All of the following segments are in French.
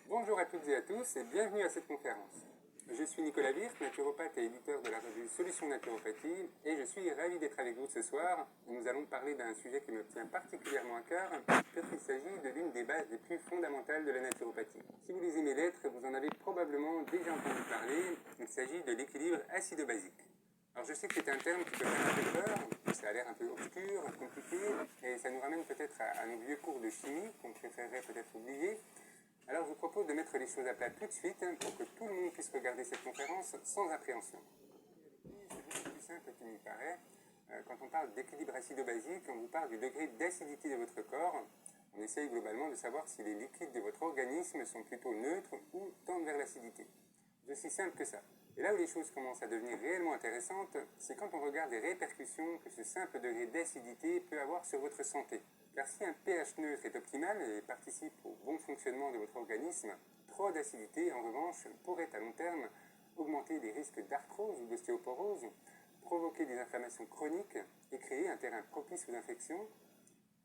Bonjour à toutes et à tous et bienvenue à cette conférence. Je suis Nicolas Wirth, naturopathe et éditeur de la revue Solutions Naturopathie et je suis ravi d'être avec vous ce soir. Nous allons parler d'un sujet qui me tient particulièrement à cœur puisqu'il s'agit de l'une des bases les plus fondamentales de la naturopathie. Si vous lisez mes lettres, vous en avez probablement déjà entendu parler, il s'agit de l'équilibre acido-basique. Alors je sais que c'est un terme qui peut faire un peu peur, ça a l'air un peu obscur, compliqué et ça nous ramène peut-être à nos vieux cours de chimie qu'on préférerait peut-être oublier. Alors je vous propose de mettre les choses à plat tout de suite pour que tout le monde puisse regarder cette conférence sans appréhension. C'est beaucoup plus simple qu'il n'y paraît. Quand on parle d'équilibre acido-basique, on vous parle du degré d'acidité de votre corps. On essaye globalement de savoir si les liquides de votre organisme sont plutôt neutres ou tendent vers l'acidité. C'est aussi simple que ça. Et là où les choses commencent à devenir réellement intéressantes, c'est quand on regarde les répercussions que ce simple degré d'acidité peut avoir sur votre santé. Car si un pH neutre est optimal et participe au bon fonctionnement de votre organisme, trop d'acidité, en revanche, pourrait à long terme augmenter les risques d'arthrose ou d'ostéoporose, provoquer des inflammations chroniques et créer un terrain propice aux infections,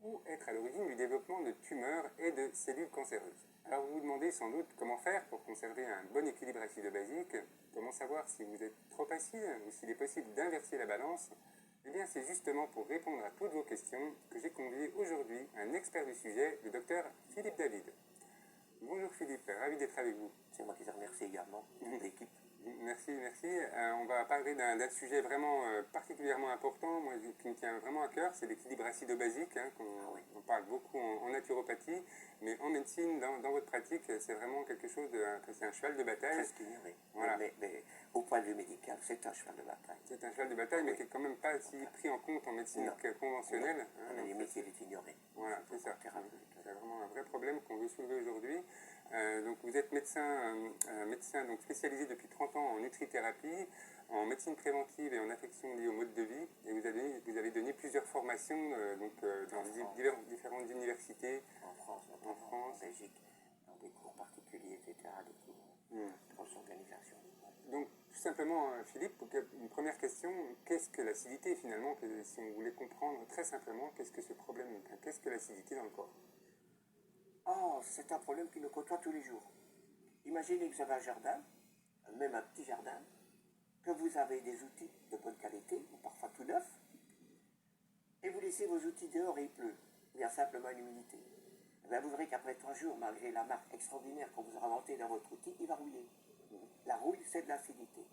ou être à l'origine du développement de tumeurs et de cellules cancéreuses. Alors vous vous demandez sans doute comment faire pour conserver un bon équilibre acido-basique, comment savoir si vous êtes trop acide ou s'il est possible d'inverser la balance. Eh bien c'est justement pour répondre à toutes vos questions que j'ai convié aujourd'hui un expert du sujet, le docteur Philippe David. Bonjour Philippe, ravi d'être avec vous. C'est moi qui te remercie également, l'équipe. Merci. On va parler d'un sujet vraiment particulièrement important, moi, qui me tient vraiment à cœur, c'est l'équilibre acido-basique, on parle beaucoup en naturopathie, mais en médecine, dans votre pratique, c'est vraiment quelque chose c'est un cheval de bataille. Presque ignoré. Voilà. Mais au point de vue médical, c'est un cheval de bataille. C'est un cheval de bataille, mais qui n'est quand même pas si pris en compte en médecine conventionnelle. À la limite, il est ignoré. Voilà, c'est ça. C'est vraiment un vrai problème qu'on veut soulever aujourd'hui. Donc vous êtes médecin donc spécialisé depuis 30 ans en nutrithérapie, en médecine préventive et en affection liée au mode de vie. Et vous avez donné plusieurs formations dans différentes universités. En France, en Belgique, dans des cours particuliers, etc., des cours de grosses organisations. Donc tout simplement, Philippe, une première question, qu'est-ce que l'acidité finalement? Si on voulait comprendre très simplement, qu'est-ce que ce problème, qu'est-ce que l'acidité dans le corps? Oh, c'est un problème qui nous côtoie tous les jours. Imaginez que vous avez un jardin, même un petit jardin, que vous avez des outils de bonne qualité, ou parfois tout neufs, et vous laissez vos outils dehors et il pleut. Il y a simplement une humidité. Eh bien, vous verrez qu'après 3 jours, malgré la marque extraordinaire qu'on vous a inventée dans votre outil, il va rouiller. La rouille, c'est de l'acidité.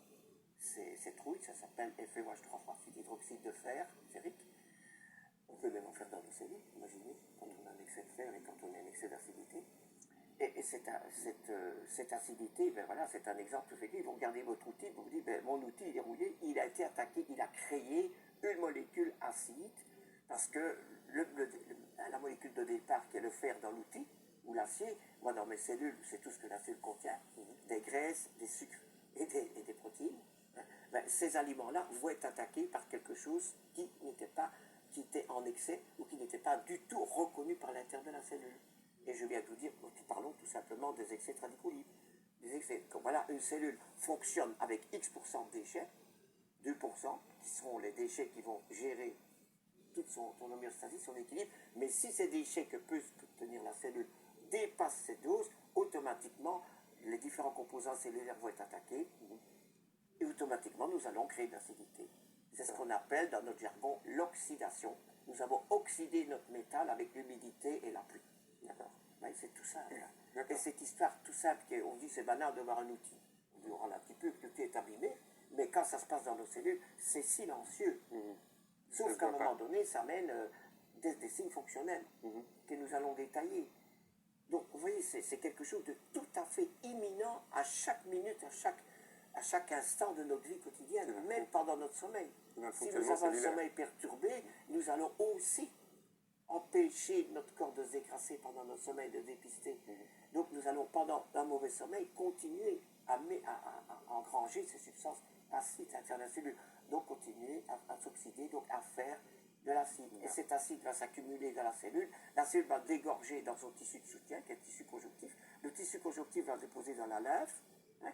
Cette rouille, ça s'appelle FeOH3 hydroxyde de fer, ferrique. On peut même en faire dans nos cellules, imaginez, quand on a un excès de fer et quand on a un excès d'acidité. Et cette acidité, ben voilà, c'est un exemple tout fait. Vous regardez votre outil, vous vous dites, ben, mon outil il est rouillé, il a été attaqué, il a créé une molécule acide, parce que la molécule de départ qui est le fer dans l'outil, ou l'acier, moi dans mes cellules, c'est tout ce que la cellule contient, des graisses, des sucres et des protéines. Ben, ces aliments-là vont être attaqués par quelque chose qui était en excès ou qui n'était pas du tout reconnu par l'intérieur de la cellule. Et je viens de vous dire, parlons tout simplement des excès de radicaux libres. Des excès, voilà, une cellule fonctionne avec X% de déchets, 2% qui seront les déchets qui vont gérer toute son homéostasie, son équilibre, mais si ces déchets que peut tenir la cellule dépassent cette dose, automatiquement, les différents composants cellulaires vont être attaqués, et automatiquement, nous allons créer de l'acidité. C'est ce qu'on appelle, dans notre jargon, l'oxydation. Nous avons oxydé notre métal avec l'humidité et la pluie. D'accord. C'est tout simple. Et cette histoire tout simple, on dit c'est banal de voir un outil. On dit, on râle un petit peu, l'outil est abîmé, mais quand ça se passe dans nos cellules, c'est silencieux. Sauf qu'à un moment donné, ça amène des signes fonctionnels que nous allons détailler. Donc, vous voyez, c'est quelque chose de tout à fait imminent à chaque minute, à chaque instant de notre vie quotidienne, même pendant notre sommeil. Si nous avons un sommeil perturbé, nous allons aussi empêcher notre corps de se dégrasser pendant notre sommeil, de dépister. Donc nous allons, pendant un mauvais sommeil, continuer à engranger ces substances acides à l'intérieur de la cellule. Donc continuer à s'oxyder, donc à faire de l'acide. Et cet acide va s'accumuler dans la cellule va dégorger dans son tissu de soutien, qui est le tissu conjonctif. Le tissu conjonctif va se déposer dans la lymphe,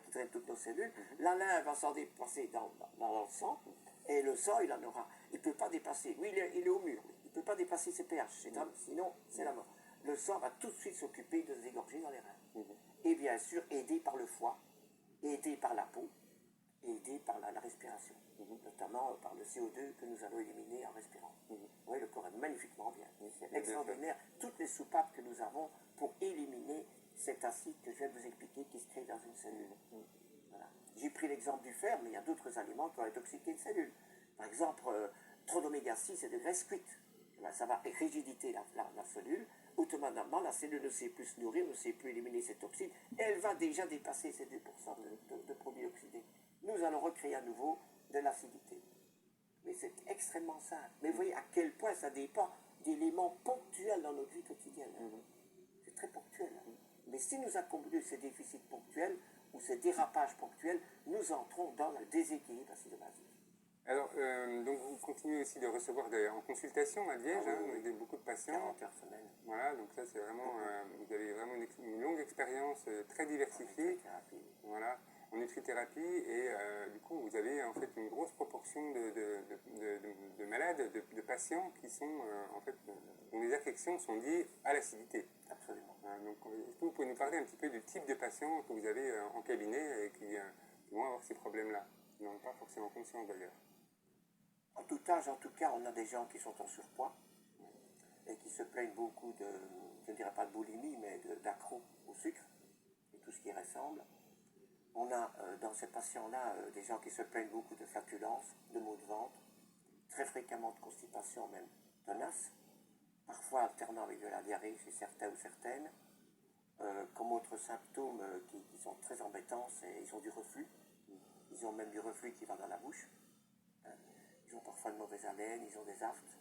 qui draine toutes nos cellules. La lymphe va s'en dépasser dans le sang, et le sang, il ne peut pas dépasser. Lui, il est au mur, il ne peut pas dépasser ses pH, sinon c'est la mort. Le sang va tout de suite s'occuper de se dégorger dans les reins. Et bien sûr, aidé par le foie, aidé par la peau, aidé par la respiration, notamment par le CO2 que nous allons éliminer en respirant. Oui, le corps est magnifiquement bien. C'est extraordinaire. Toutes les soupapes que nous avons pour éliminer cet acide que je viens de vous expliquer qui se crée dans une cellule. Voilà. J'ai pris l'exemple du fer, mais il y a d'autres aliments qui ont intoxiqué une cellule. Par exemple, trop d'oméga 6 et de graisse cuite. Ça va rigiditer la cellule. Automatiquement, la cellule ne sait plus se nourrir, ne sait plus éliminer ces toxines. Elle va déjà dépasser ces 2% de produits oxydés. Nous allons recréer à nouveau de l'acidité. Mais c'est extrêmement simple. Mais vous voyez à quel point ça dépend d'éléments ponctuels dans notre vie quotidienne. C'est très ponctuel. Mais si nous accumulons ces déficits ponctuels ou ces dérapages ponctuels, nous entrons dans le déséquilibre acido-basique. Alors, donc vous continuez aussi de recevoir en consultation à Liège, beaucoup de patients. 40 heures semaine. Voilà, donc ça c'est vraiment, vous avez vraiment une longue expérience très diversifiée. Voilà, en nutrithérapie, et du coup vous avez en fait une grosse proportion de malades, de patients qui sont en fait, dont les affections sont liées à l'acidité. Absolument. Donc est-ce que vous pouvez nous parler un petit peu du type de patients que vous avez en cabinet et qui vont avoir ces problèmes-là, qui n'en ont pas forcément conscience d'ailleurs? En tout âge, en tout cas, on a des gens qui sont en surpoids et qui se plaignent beaucoup de, je ne dirais pas de boulimie, mais d'accro au sucre et tout ce qui ressemble. On a dans ces patients-là des gens qui se plaignent beaucoup de flatulences, de maux de ventre, très fréquemment de constipation même tenace, parfois alternant avec de la diarrhée chez certains ou certaines. Comme autres symptômes qui sont très embêtants, ils ont du reflux. Ils ont même du reflux qui va dans la bouche. Ils ont parfois une mauvaise haleine, ils ont des aphtes.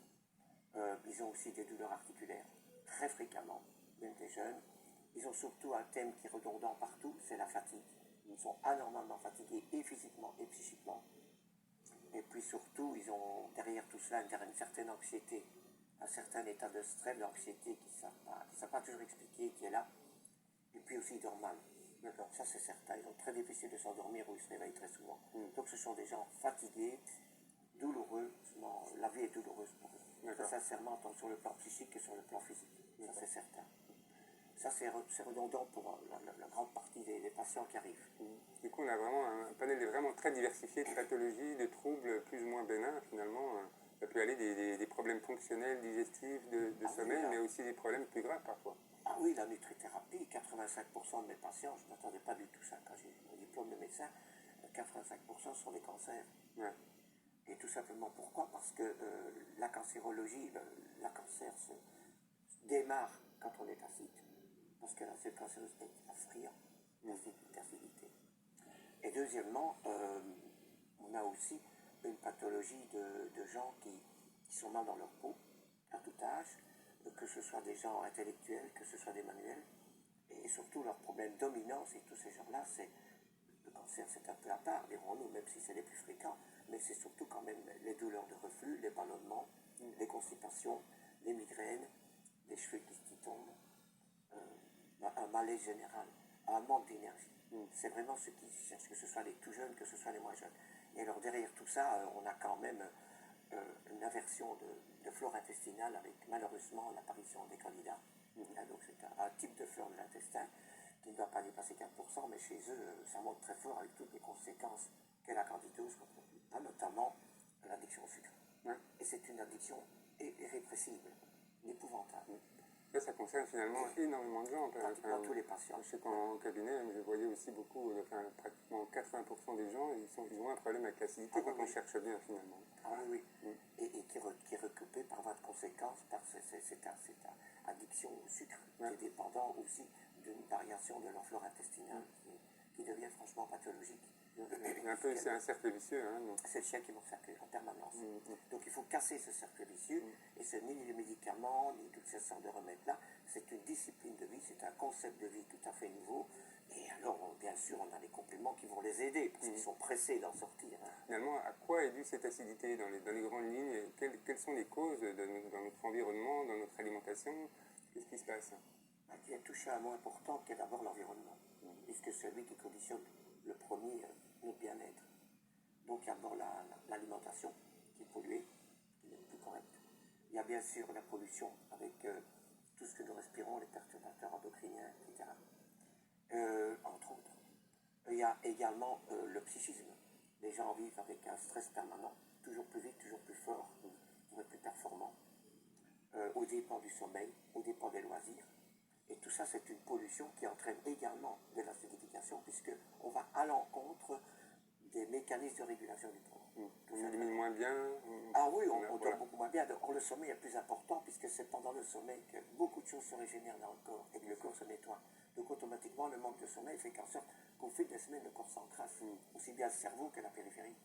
Ils ont aussi des douleurs articulaires, très fréquemment, même des jeunes. Ils ont surtout un thème qui est redondant partout, c'est la fatigue. Ils sont anormalement fatigués, et physiquement et psychiquement. Et puis surtout, ils ont derrière tout cela une certaine anxiété, un certain état de stress, d'anxiété qui ne savent pas toujours expliquer, qui est là. Et puis aussi, ils dorment mal. D'accord, ça c'est certain. Ils ont très difficile de s'endormir ou ils se réveillent très souvent. Donc ce sont des gens fatigués, douloureux. La vie est douloureuse pour eux. Très sincèrement, tant sur le plan psychique que sur le plan physique. Ça c'est certain. Ça c'est redondant pour la grande partie des patients qui arrivent. Du coup, on a vraiment un panel vraiment très diversifié de pathologies, de troubles plus ou moins bénins finalement. Ça peut aller des problèmes fonctionnels, digestifs, de sommeil, mais aussi des problèmes plus graves parfois. Ah oui, la nutrithérapie, 85% de mes patients, je ne m'attendais pas du tout ça quand j'ai eu mon diplôme de médecin, 85% sont des cancers. Ouais. Et tout simplement pourquoi? Parce que la cancérologie, la cancer se démarre quand on est acide. Parce que la cellule cancéreuse est affriant d'acidité. Et deuxièmement, on a aussi une pathologie de gens qui sont mal dans leur peau, à tout âge, que ce soit des gens intellectuels, que ce soit des manuels, et surtout leur problème dominant, c'est tous ces gens-là, c'est le cancer, c'est un peu à part, dirons-nous, même si c'est les plus fréquents, mais c'est surtout quand même les douleurs de reflux, les ballonnements, les constipations, les migraines, les cheveux qui tombent, un malaise général, un manque d'énergie. C'est vraiment ceux qui cherchent, que ce soit les tout jeunes, que ce soit les moins jeunes. Et alors derrière tout ça, on a quand même une aversion de flore intestinale avec malheureusement l'apparition des candidats. Donc c'est un type de flore de l'intestin qui ne doit pas dépasser 4%, mais chez eux, ça monte très fort avec toutes les conséquences qu'est la candidose, notamment l'addiction au sucre. Et c'est une addiction irrépressible, épouvantable. Ça concerne finalement énormément de gens. Pratiquement tous les patients. Je sais qu'en cabinet, je voyais aussi beaucoup, pratiquement 80% des gens, ils ont un problème avec l'acidité quand on cherche bien finalement. Ah oui, oui. Et qui est recoupé par votre conséquence, par cette addiction au sucre, qui est dépendant aussi d'une variation de leur flore intestinale qui devient franchement pathologique. Il y a un peu, c'est un cercle vicieux. Hein, c'est le chien qui m'encercle en permanence. Mm. Donc il faut casser ce cercle vicieux, et c'est ni les médicaments, ni toutes ces sortes de remèdes-là. C'est une discipline de vie, c'est un concept de vie tout à fait nouveau. Et alors, bien sûr, on a des compléments qui vont les aider, parce qu'ils sont pressés d'en sortir. Hein. Finalement, à quoi est due cette acidité dans les grandes lignes et quelles sont les causes dans notre environnement, dans notre alimentation? Qu'est-ce qui se passe? Il a touché à un mot important qui est d'abord l'environnement, puisque c'est lui qui conditionne le premier notre bien-être. Donc il y a d'abord l'alimentation qui est polluée, qui n'est plus correcte. Il y a bien sûr la pollution avec tout ce que nous respirons, les perturbateurs endocriniens, etc. Entre autres. Il y a également le psychisme. Les gens vivent avec un stress permanent, toujours plus vite, toujours plus fort, toujours plus performant, au dépend du sommeil, au dépend des loisirs. Et tout ça, c'est une pollution qui entraîne également de l'acidification, puisqu'on va à l'encontre des mécanismes de régulation du corps. On élimine moins bien. Ah oui, on dort beaucoup moins bien. Or, le sommeil est plus important, puisque c'est pendant le sommeil que beaucoup de choses se régénèrent dans le corps et que le corps se nettoie. Donc, automatiquement, le manque de sommeil fait qu'en sorte qu'au fil des semaines, le corps s'encrasse, aussi bien le cerveau que la périphérie.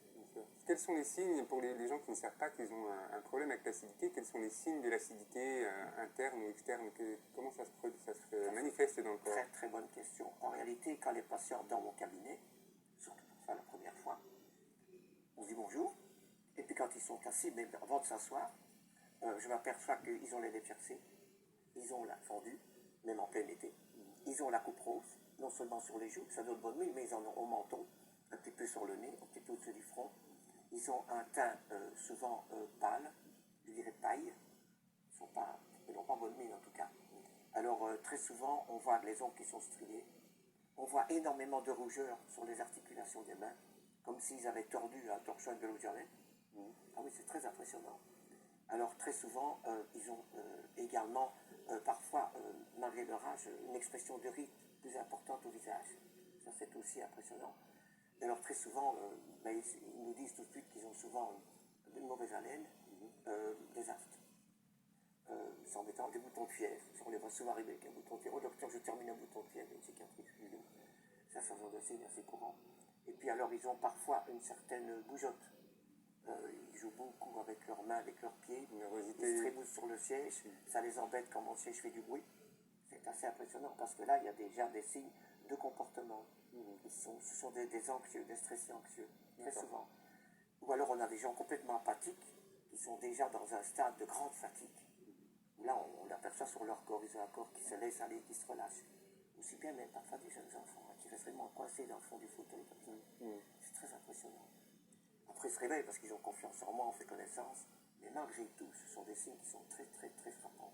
Quels sont les signes, pour les gens qui ne savent pas qu'ils ont un problème avec l'acidité, quels sont les signes de l'acidité interne ou externe? Comment ça se manifeste dans le corps? Très très bonne question. En réalité, quand les patients dans mon cabinet, surtout pour ça la première fois, on dit bonjour, et puis quand ils sont assis, même avant de s'asseoir, je m'aperçois qu'ils ont les lèvres gercées, ils ont la fendue, même en plein été, ils ont la coupe rose, non seulement sur les joues, ça donne bonne mine, mais ils en ont au menton, un petit peu sur le nez, un petit peu au-dessus du front. Ils ont un teint souvent pâle, je dirais paille, ils n'ont pas bonne mine en tout cas. Alors très souvent, on voit les ongles qui sont striés, on voit énormément de rougeur sur les articulations des mains, comme s'ils avaient tordu un torchon de l'eau de javel. Ah oui, c'est très impressionnant. Alors très souvent, ils ont également, parfois, malgré leur âge, une expression de rite plus importante au visage. Ça, c'est aussi impressionnant. Alors très souvent, ils nous disent tout de suite qu'ils ont souvent une mauvaise haleine, des aftes. C'est embêtant, des boutons de fièvre. On les voit souvent arriver avec un bouton de fièvre. Oh docteur, je termine un bouton de fièvre, une cicatrice. Ça sont des signes assez courants. Et puis alors, ils ont parfois une certaine bougeotte. Ils jouent beaucoup avec leurs mains, avec leurs pieds. Ils se trémoussent sur le siège. Ça les embête quand mon siège fait du bruit. C'est assez impressionnant parce que là, il y a déjà des signes de comportement. Ce sont des anxieux, des stressés anxieux, très souvent. Ou alors on a des gens complètement apathiques qui sont déjà dans un stade de grande fatigue. Là, on l'aperçoit sur leur corps, ils ont un corps qui se laisse aller, qui se relâche. Aussi bien même parfois des jeunes enfants qui restent vraiment coincés dans le fond du fauteuil comme ça. C'est très impressionnant. Après, ils se réveillent parce qu'ils ont confiance en moi, on fait connaissance. Mais malgré tout, ce sont des signes qui sont très, très, très frappants.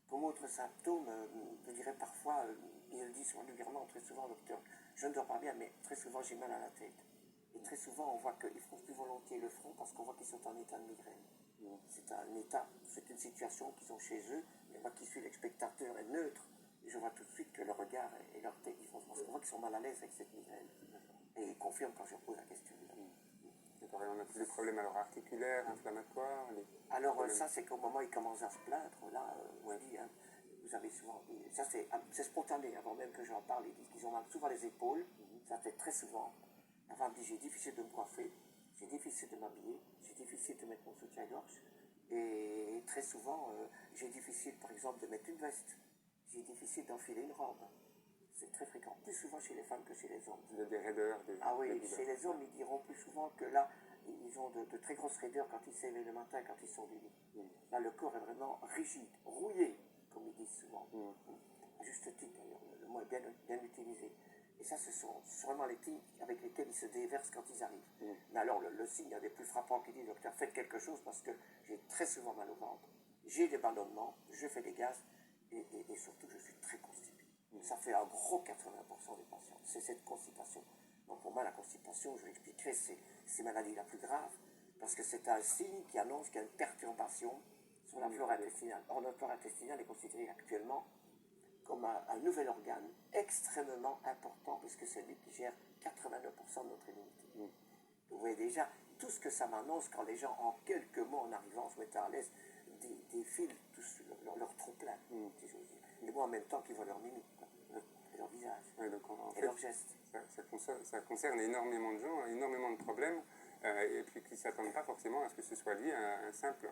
Comme autre symptôme, je dirais parfois, ils le disent vulgairement, très souvent, docteur, je ne dors pas bien, mais très souvent j'ai mal à la tête. Et très souvent, on voit qu'ils font plus volontiers le front parce qu'on voit qu'ils sont en état de migraine. C'est un état, c'est une situation qu'ils ont chez eux, mais moi qui suis le spectateur est neutre, et je vois tout de suite que le regard et leur tête, ils font parce qu'on voit qu'ils sont mal à l'aise avec cette migraine. Et ils confirment quand je pose la question. On a tous les problèmes alors articulaires, inflammatoires. Alors ça, c'est qu'au moment où ils commencent à se plaindre, là, on dit, hein, vous avez souvent, ça c'est spontané, avant même que j'en parle, ils disent qu'ils ont mal souvent les épaules, ça fait très souvent. La femme dit, j'ai difficile de me coiffer, j'ai difficile de m'habiller, j'ai difficile de mettre mon soutien-gorge, et très souvent, j'ai difficile par exemple de mettre une veste, j'ai difficile d'enfiler une robe. C'est très fréquent, plus souvent chez les femmes que chez les hommes. Il y a des raideurs. Ah oui, chez les hommes, ils diront plus souvent que là, ils ont de très grosses raideurs quand ils s'éveillent le matin, quand ils sont du lit. Là, le corps est vraiment rigide, rouillé, comme ils disent souvent. À juste titre, d'ailleurs, le mot est bien utilisé. Et ça, ce sont vraiment les signes avec lesquels ils se déversent quand ils arrivent. Mais alors, le signe des plus frappants qui dit, docteur, faites quelque chose parce que j'ai très souvent mal au ventre, j'ai des ballonnements, je fais des gaz, et surtout, je suis très constipé. Ça fait un gros 80% des patients. C'est cette constipation. Donc pour moi, la constipation, je l'expliquerai, c'est la maladie la plus grave, parce que c'est un signe qui annonce qu'il y a une perturbation sur la flore intestinale. Or, notre flore intestinale est considérée actuellement comme un nouvel organe extrêmement important, puisque c'est lui qui gère 89% de notre immunité. Vous voyez déjà tout ce que ça m'annonce quand les gens, en quelques mois, en arrivant, se mettent à l'aise, défilent tous leur trop plein, si j'ose dire. mais moi en même temps qu'ils voient leur mimique, quoi, et leur visage, Ouais, donc en et fait, leurs gestes. ça concerne énormément de gens, énormément de problèmes, et puis qui ne s'attendent pas forcément à ce que ce soit lié à un simple,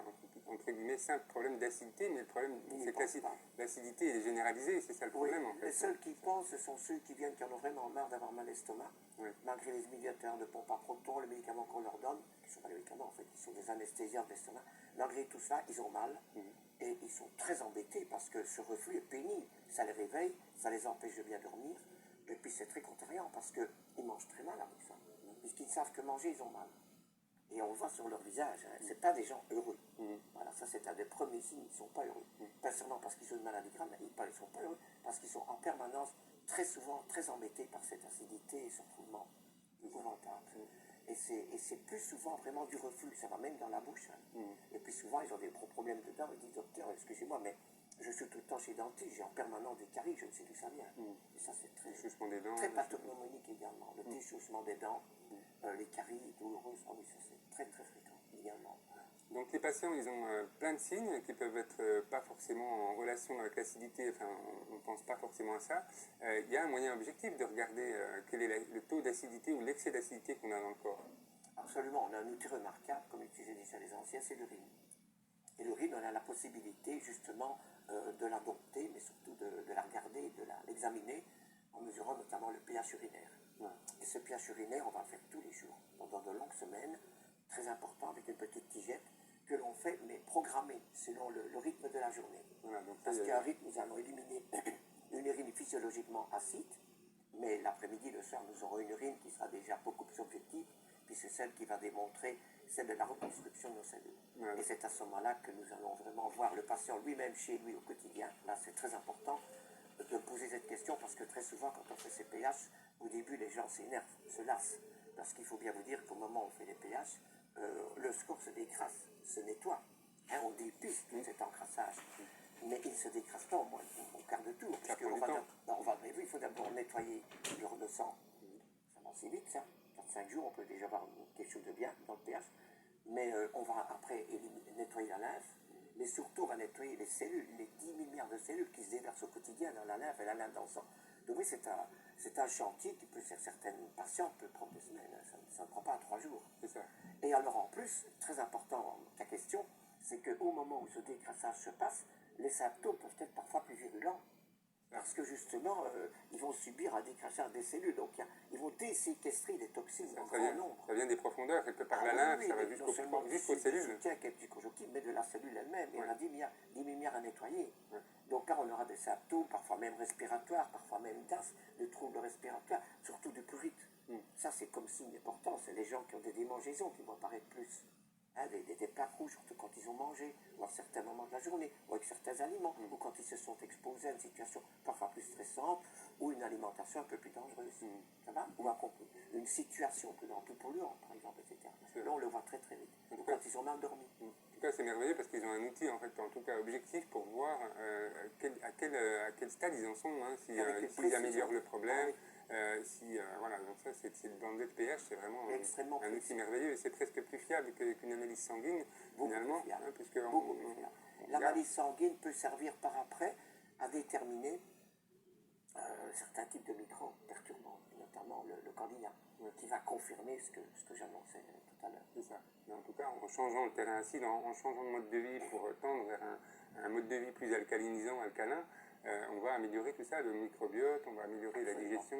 entre guillemets, simple problème d'acidité, mais le problème, c'est que l'acidité est généralisée, et c'est ça le Oui, problème en fait. les seuls qui pensent, ce sont ceux qui viennent, qui en ont vraiment marre d'avoir mal à l'estomac, Oui. malgré les inhibiteurs de pompe à protons, les médicaments qu'on leur donne, qui ne sont pas des médicaments en fait, qui sont des anesthésiants de l'estomac, malgré tout ça, ils ont mal, et ils sont très embêtés parce que ce reflux est pénible, ça les réveille, ça les empêche de bien dormir, et puis c'est très contrariant parce qu'ils mangent très mal avec ça, puisqu'ils ne savent que manger, ils ont mal. Et on voit sur leur visage, hein, c'est pas des gens heureux. Voilà, ça c'est un des premiers signes, ils ne sont pas heureux. Pas seulement parce qu'ils ont une maladie grave, mais ils ne sont pas heureux, parce qu'ils sont en permanence, très souvent, très embêtés par cette acidité et ce refoulement épouvantable. Et c'est plus souvent vraiment du reflux, ça va même dans la bouche. Hein. Et puis souvent, ils ont des gros problèmes dedans, ils disent, docteur, excusez-moi, mais je suis tout le temps chez le dentiste, j'ai en permanence des caries, je ne sais d'où ça vient. Et ça, c'est très pathognomonique également. Le déchaussement des dents, les caries douloureuses, oui, ça c'est très très fréquent également. Donc les patients, ils ont plein de signes qui peuvent être pas forcément en relation avec l'acidité, enfin on ne pense pas forcément à ça. Il y a un moyen objectif de regarder quel est le taux d'acidité ou l'excès d'acidité qu'on a dans le corps. Absolument, on a un outil remarquable, comme utilisaient déjà les anciens, c'est l'urine. Et l'urine, on a la possibilité justement de la dompter, mais surtout de la regarder, de l'examiner, en mesurant notamment le pH urinaire. Et ce pH urinaire, on va le faire tous les jours, pendant de longues semaines, très important, avec une petite tigette, que l'on fait, mais programmée, selon le rythme de la journée. Voilà, donc Parce qu'à un rythme, nous allons éliminer une urine physiologiquement acide, mais l'après-midi, le soir, nous aurons une urine qui sera déjà beaucoup plus objective, puis c'est celle qui va démontrer celle de la reconstruction de nos cellules. Et c'est à ce moment-là que nous allons vraiment voir le patient lui-même chez lui au quotidien. Là, c'est très important de poser cette question parce que très souvent, quand on fait ces pH, au début, les gens s'énervent, se lassent. Parce qu'il faut bien vous dire qu'au moment où on fait les pH, le score se décrasse, se nettoie. Hein, on dépiste tout cet encrassage. Mais il ne se décrasse pas au quart de tour. Il faut d'abord nettoyer le sang. Ça va assez vite, ça. 4-5 jours, on peut déjà avoir quelque chose de bien dans le pH. Mais on va après nettoyer la lymphe. Mais surtout, on va nettoyer les cellules, les 10 000 milliards de cellules qui se déversent au quotidien dans la lymphe et la lymphe dans le sang. Donc oui, c'est un chantier qui peut, chez certaines patients, peut prendre des semaines. Ça ne prend pas 3 jours. C'est ça. Et alors en plus, très important, ta question, c'est qu'au moment où ce décrassage se passe, les symptômes peuvent être parfois plus virulents. Parce que justement, ils vont subir un décrassage des cellules. Donc ils vont déséquestrer des toxines en grand nombre. Ça vient des profondeurs, quelque part la lymphe, ça va jusqu'aux cellules. Soutien qui est psychojonctif, mais de la cellule elle-même. Il y en a 10 milliards à nettoyer. Donc là, on aura des symptômes, parfois même respiratoires, parfois même d'asthme, de troubles respiratoires, surtout du prurite. Ça, c'est comme signe important. C'est les gens qui ont des démangeaisons qui vont apparaître plus. Hein, des plaques rouges, surtout quand ils ont mangé, ou à certains moments de la journée, ou avec certains aliments, ou quand ils se sont exposés à une situation parfois plus stressante, ou une alimentation un peu plus dangereuse. Ça va? Ou une situation plus polluante, par exemple, etc. Là, on le voit très très vite. Ou quand ils ont mal dormi. En tout cas, c'est merveilleux parce qu'ils ont un outil, en fait, en tout cas objectif, pour voir à quel stade ils en sont, hein, s'ils améliorent le problème. Voilà, donc ça, c'est le bandeau de pH, c'est vraiment un outil merveilleux et c'est presque plus fiable qu'une analyse sanguine, finalement. Hein, puisque l'analyse sanguine peut servir par après à déterminer certains types de microbes perturbants, notamment le candida, qui va confirmer ce que j'annonçais tout à l'heure. C'est ça. Mais en tout cas, en changeant le terrain acide, en changeant de mode de vie pour tendre vers un mode de vie plus alcalinisant, alcalin, on va améliorer tout ça, le microbiote, on va améliorer la digestion.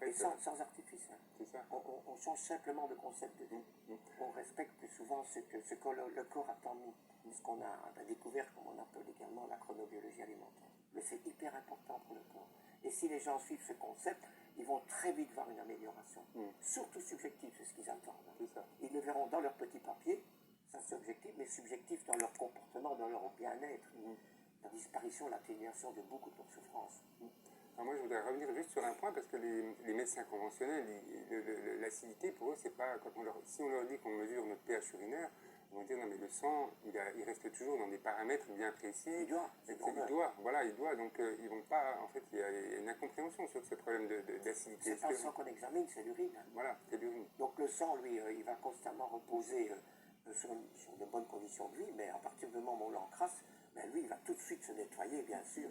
Et sans artifice. Hein. C'est ça. On change simplement de concept de vie. On respecte plus souvent ce que le corps attend de nous, ce qu'on a découvert, comme on appelle également la chronobiologie alimentaire. Mais c'est hyper important pour le corps. Et si les gens suivent ce concept, ils vont très vite voir une amélioration. Surtout subjective, c'est ce qu'ils attendent. C'est ça. Ils le verront dans leur petit papier, ça c'est objectif, mais subjectif dans leur comportement, dans leur bien-être. La disparition, l'atténuation de beaucoup de leurs souffrances. Alors moi, je voudrais revenir juste sur un point parce que les médecins conventionnels, l'acidité, pour eux, c'est pas si on leur dit qu'on mesure notre pH urinaire, ils vont dire non mais le sang, il reste toujours dans des paramètres bien précis. Il doit. Donc ils vont pas. En fait, il y a une incompréhension sur ce problème d'acidité. C'est pas le sang qu'on examine, c'est l'urine. Voilà, c'est l'urine. Donc le sang, lui, il va constamment reposer sur de bonnes conditions de vie, mais à partir du moment où on l'encrasse, ben lui, il va tout de suite se nettoyer, bien sûr.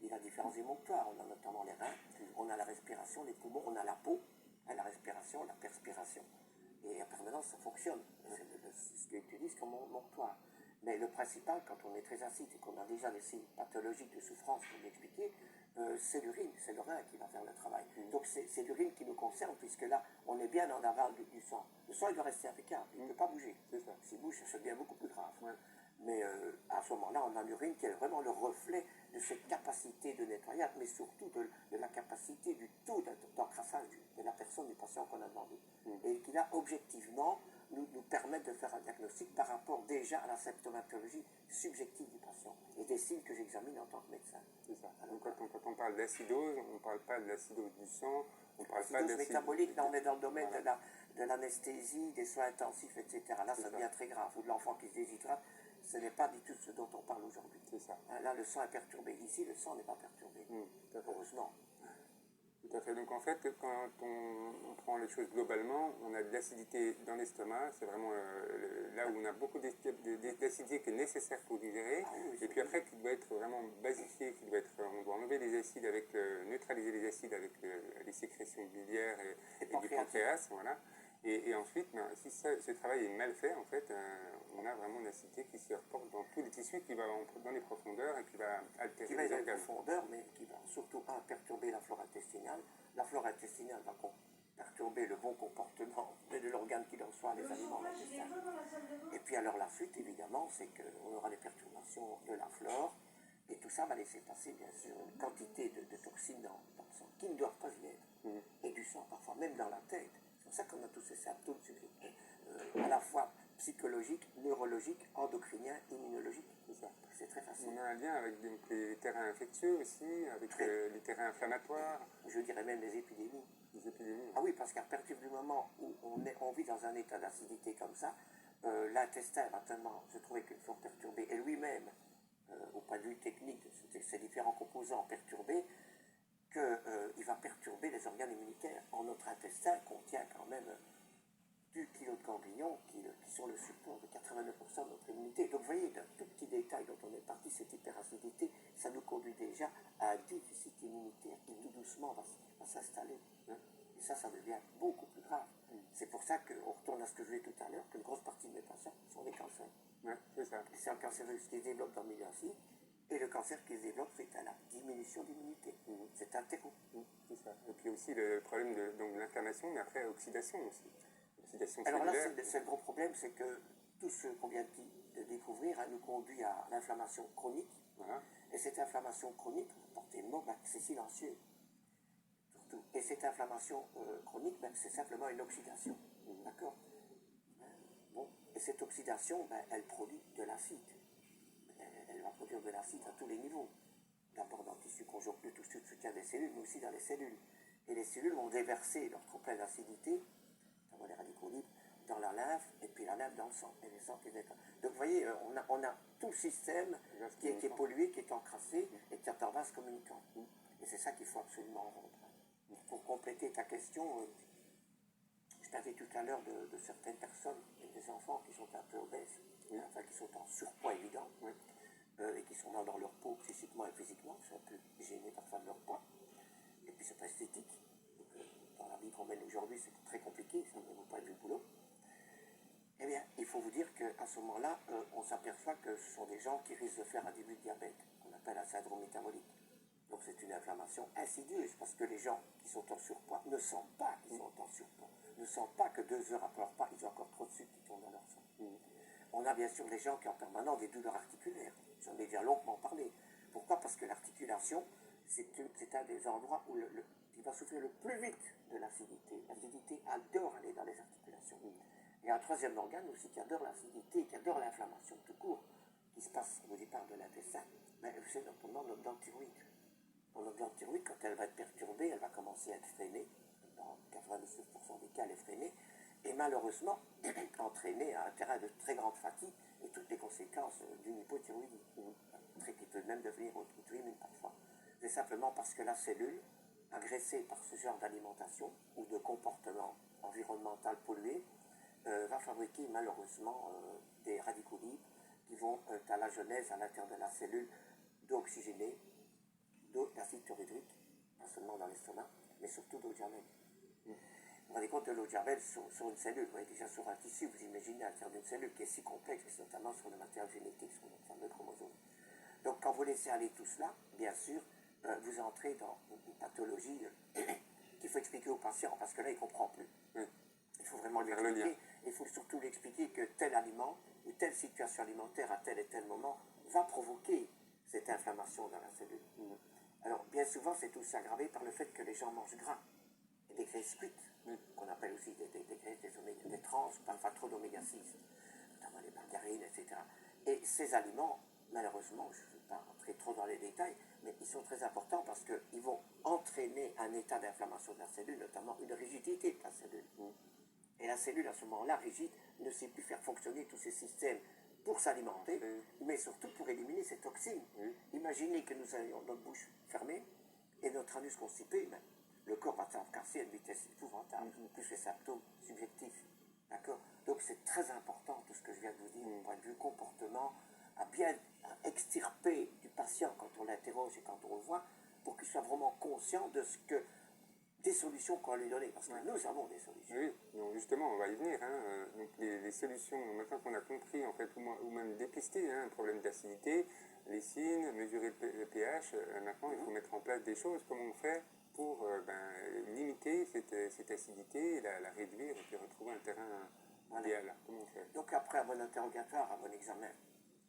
Il a différents émonctoires, on a notamment les reins, on a la respiration, les poumons, on a la peau, la respiration, la perspiration. Et en permanence, ça fonctionne. C'est ce qu'ils utilisent comme émonctoire. Mais le principal, quand on est très acide et qu'on a déjà des signes pathologiques de souffrance, comme l'expliquer, c'est l'urine, c'est le rein qui va faire le travail. Donc c'est l'urine qui nous concerne, puisque là, on est bien en aval du sang. Le sang, il doit rester impeccable, il ne peut pas bouger. S'il bouge, ça devient beaucoup plus grave. Ouais. Mais à ce moment-là, on a l'urine qui est vraiment le reflet de cette capacité de nettoyage, mais surtout de la capacité du taux d'encrassage de la personne, du patient qu'on a demandé. Et qui, là, objectivement, nous permettent de faire un diagnostic par rapport déjà à la symptomatologie subjective du patient et des signes que j'examine en tant que médecin. C'est ça. Donc quand on parle d'acidose, on ne parle pas de l'acidose du sang, on ne parle pas d'acidose métabolique, là on est dans le domaine de l'anesthésie, des soins intensifs, etc. Là ça devient très grave, ou de l'enfant qui se déshydrate, ce n'est pas du tout ce dont on parle aujourd'hui. C'est ça. Là le sang est perturbé, ici le sang n'est pas perturbé, heureusement. Tout à fait. Donc en fait, quand on prend les choses globalement, on a de l'acidité dans l'estomac, c'est vraiment là où on a beaucoup d'acidité qui est nécessaire pour digérer, et puis après qui doit être vraiment basifié, on doit enlever les acides avec, neutraliser les acides avec les sécrétions biliaires et du pancréas, voilà. Et ensuite, si ce travail est mal fait, en fait, on a vraiment une acidité qui se reporte dans tous les tissus, qui va dans les profondeurs et qui va altérer les organes. Qui va dans les profondeurs, mais qui va surtout perturber la flore intestinale. La flore intestinale va perturber le bon comportement de l'organe qui reçoit les aliments dans l'intestin. Et puis alors la suite, évidemment, c'est qu'on aura des perturbations de la flore, et tout ça va laisser passer, bien sûr, une quantité de toxines dans le sang, qui ne doivent pas y être, et du sang parfois, même dans la tête. C'est pour ça qu'on a tous ces symptômes à la fois psychologiques, neurologiques, endocriniens, immunologiques. C'est très facile. On a un lien avec les terrains infectieux aussi, avec les terrains inflammatoires. Je dirais même les épidémies. Les épidémies. Ah oui, parce qu'à partir du moment où on vit dans un état d'acidité comme ça, l'intestin va tellement se trouver qu'une flore perturbée, et lui-même, au point de vue technique, ces différents composants perturbés, qu'il va perturber les organes immunitaires. Notre intestin contient quand même du kilo de ganglions qui sont le support de 89% de notre immunité. Donc vous voyez, d'un tout petit détail dont on est parti, cette hyperacidité, ça nous conduit déjà à un déficit immunitaire qui tout doucement va s'installer. Et ça devient beaucoup plus grave. C'est pour ça qu'on retourne à ce que je disais tout à l'heure, qu'une grosse partie de mes patients sont des cancers. C'est ça. C'est un cancéreuse qui se développe dans le milieu acide, et le cancer qui se développe suite à la diminution d'immunité. C'est un terreau. C'est ça. Et puis aussi le problème de l'inflammation, mais après oxydation aussi. Alors là, c'est le gros problème, c'est que tout ce qu'on vient de découvrir nous conduit à l'inflammation chronique. Voilà. Et cette inflammation chronique, portez le mot, c'est silencieux. Surtout. Et cette inflammation chronique, c'est simplement une oxydation. D'accord. Bon. Et cette oxydation, elle produit de l'acide. Elle va produire de l'acide à tous les niveaux. D'abord dans le tissu conjonctif, tout ce qui soutient des cellules, mais aussi dans les cellules. Et les cellules vont déverser leur trop plein d'acidité, les radicaux libres, dans la lymphe, et puis la lymphe dans le sang, et le sang qui est... Donc vous voyez, on a tout le système qui est pollué, qui est encrassé, et qui est en vase communicant. Et c'est ça qu'il faut absolument rompre. Pour compléter ta question, je parlais tout à l'heure de certaines personnes, et des enfants qui sont un peu obèses, enfin qui sont en surpoids évident, et qui sont mal dans leur peau, psychiquement et physiquement, qui sont un peu gênés parfois de leur poids. Et puis c'est pas esthétique. Dans la vie qu'on mène aujourd'hui, c'est très compliqué, ça ne vaut pas du boulot. Eh bien, il faut vous dire qu'à ce moment-là, on s'aperçoit que ce sont des gens qui risquent de faire un début de diabète, qu'on appelle un syndrome métabolique. Donc c'est une inflammation insidieuse, parce que les gens qui sont en surpoids ne sentent pas qu'ils sont en surpoids, ne sentent pas que 2 heures après leur repas, ils ont encore trop de sucre qui tourne dans leur sang. On a bien sûr des gens qui ont en permanence des douleurs articulaires. J'en ai déjà longuement parlé. Pourquoi? Parce que l'articulation, c'est un des endroits où il va souffrir le plus vite de l'acidité. L'acidité adore aller dans les articulations. Il y a un troisième organe aussi qui adore l'acidité, qui adore l'inflammation tout court, qui se passe au départ de l'intestin. C'est notamment notre glande thyroïde. Notre glande thyroïde, quand elle va être perturbée, elle va commencer à être freinée. Dans 99% des cas, elle est freinée. Et malheureusement, entraîner à un terrain de très grande fatigue et toutes les conséquences d'une hypothyroïdie, qui peut même devenir auto-immune parfois. C'est simplement parce que la cellule, agressée par ce genre d'alimentation ou de comportement environnemental pollué, va fabriquer malheureusement des radicaux libres qui vont à la genèse, à l'intérieur de la cellule, d'eau oxygénée, d'eau d'acide chlorhydrique, pas seulement dans l'estomac, mais surtout d'eau de javel. Vous vous rendez compte de l'eau de javel sur une cellule, vous voyez déjà sur un tissu, vous imaginez à l'intérieur d'une cellule qui est si complexe, notamment sur le matériel génétique, sur notre fameux chromosome. Donc quand vous laissez aller tout cela, bien sûr, vous entrez dans une pathologie qu'il faut expliquer au patient, parce que là, il ne comprend plus. Oui. Il faut vraiment lui expliquer. Il faut surtout lui expliquer que tel aliment ou telle situation alimentaire à tel et tel moment va provoquer cette inflammation dans la cellule. Alors, bien souvent, c'est aussi aggravé par le fait que les gens mangent gras et des graisses cuites, qu'on appelle aussi des graisses, des trans, parfois trop d'oméga 6, notamment les margarines, etc. Et ces aliments, malheureusement, je ne vais pas rentrer trop dans les détails, mais ils sont très importants parce qu'ils vont entraîner un état d'inflammation de la cellule, notamment une rigidité de la cellule. Et la cellule, à ce moment-là, rigide, ne sait plus faire fonctionner tous ces systèmes pour s'alimenter, mais surtout pour éliminer ces toxines. Imaginez que nous ayons notre bouche fermée et notre anus constipé, ben, le corps va casser à une vitesse épouvantable, plus les symptômes subjectifs. D'accord? Donc c'est très important tout ce que je viens de vous dire, du point de vue comportement, à bien extirper du patient quand on l'interroge et quand on le voit, pour qu'il soit vraiment conscient de ce que des solutions qu'on va lui donner, parce que nous avons des solutions. Oui, donc justement, on va y venir. Donc les solutions, maintenant qu'on a compris, en fait, ou même dépister un problème d'acidité, les signes, mesurer le pH, maintenant il faut mettre en place des choses. Comment on fait pour limiter cette acidité, la réduire et puis retrouver un terrain idéal? Comment on fait? Donc après un bon interrogatoire, un bon examen,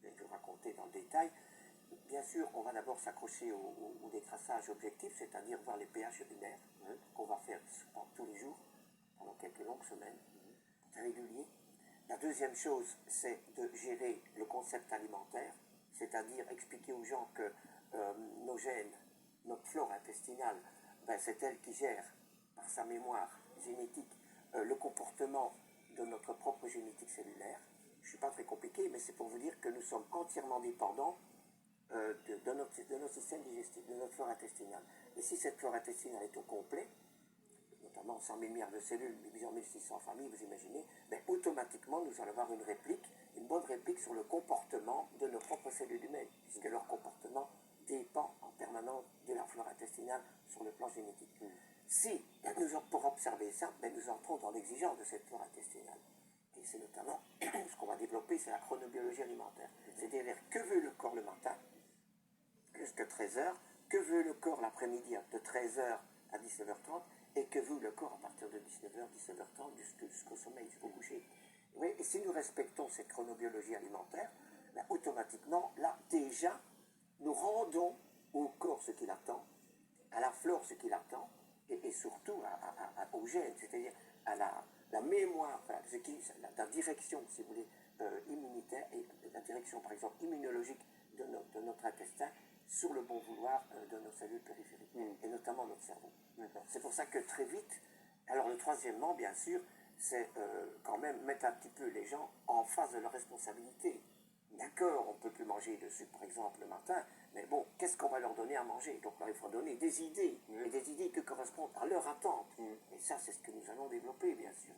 je vais vous raconter dans le détail. Bien sûr, on va d'abord s'accrocher au décrassage objectif, c'est-à-dire voir les pH urinaires, qu'on va faire tous les jours, pendant quelques longues semaines, réguliers. La deuxième chose, c'est de gérer le concept alimentaire, c'est-à-dire expliquer aux gens que nos gènes, notre flore intestinale, ben, c'est elle qui gère, par sa mémoire génétique, le comportement de notre propre génétique cellulaire. Je ne suis pas très compliqué, mais c'est pour vous dire que nous sommes entièrement dépendants de notre système digestif, de notre flore intestinale. Et si cette flore intestinale est au complet, notamment 100 000 milliards de cellules, divisé en 1600 familles, vous imaginez, ben, automatiquement nous allons avoir une bonne réplique sur le comportement de nos propres cellules humaines, puisque leur comportement dépend en permanence de la flore intestinale sur le plan génétique. Si pour observer ça, ben, nous entrons dans l'exigence de cette flore intestinale. Et c'est notamment ce qu'on va développer, c'est la chronobiologie alimentaire. C'est-à-dire que veut le corps le matin, jusqu'à 13h, que veut le corps l'après-midi de 13h à 19h30, et que veut le corps à partir de 19h, 19h30 jusqu'au sommeil, jusqu'au coucher. Oui, et si nous respectons cette chronobiologie alimentaire, ben, automatiquement, là, déjà, nous rendons au corps ce qu'il attend, à la flore ce qu'il attend, et surtout au gène, c'est-à-dire à la mémoire, enfin, la direction, si vous voulez, immunitaire, et la direction, par exemple, immunologique de notre intestin, sur le bon vouloir de nos cellules périphériques, et notamment notre cerveau. C'est pour ça que très vite, alors le troisièmement, bien sûr, c'est quand même mettre un petit peu les gens en face de leurs responsabilités. D'accord, on ne peut plus manger de sucre, par exemple, le matin, mais bon, qu'est-ce qu'on va leur donner à manger? Donc là, il faut donner des idées, et des idées qui correspondent à leur attente. Et ça, c'est ce que nous allons développer, bien sûr.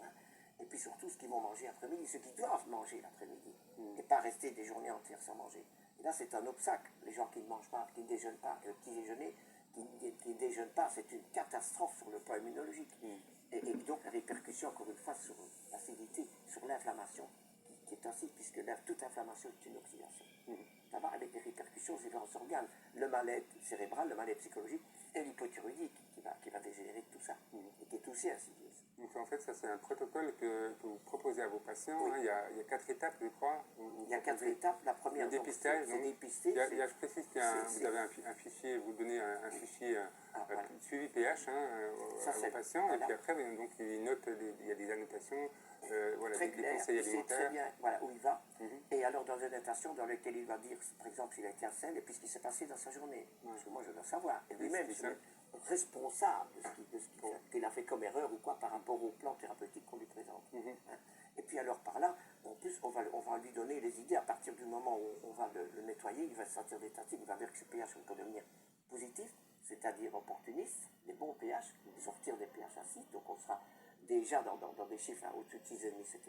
Et puis surtout, ce qu'ils vont manger après-midi, ce qu'ils doivent manger l'après-midi, et pas rester des journées entières sans manger. Et là, c'est un obstacle. Les gens qui ne mangent pas, qui ne déjeunent pas, qui ne déjeunent pas, c'est une catastrophe sur le plan immunologique. Et donc, la répercussion, encore une fois, sur l'acidité, sur l'inflammation, qui est ainsi, puisque toute inflammation est une oxydation. Ça va avec des répercussions sur les organes, le mal-être cérébral, le mal-être psychologique, et l'hypothyroïdie qui va dégénérer de tout ça, et qui est aussi insidieuse. Donc en fait, ça c'est un protocole que vous proposez à vos patients. Il y a 4 étapes, je crois. Il y a 4 étapes. La première, le dépistage, c'est dépister. Je précise que vous avez un fichier, vous donnez un fichier suivi pH à vos patients, et puis après, donc, il y a des annotations, très des conseils alimentaires. Très bien où il va. Et alors dans une notation dans laquelle il va dire, par exemple, s'il a été absent et puis ce qui s'est passé dans sa journée. Parce que moi, je dois savoir. Et lui-même, responsable de ce qu'il a fait comme erreur ou quoi par rapport au plan thérapeutique qu'on lui présente. Et puis alors par là, en plus, on va lui donner les idées à partir du moment où on va le nettoyer, il va se sentir détaché, il va voir que ce pH peut devenir positif, c'est-à-dire opportuniste, les bons pH, sortir des pH acides, donc on sera déjà dans des chiffres au-dessus de 6,5,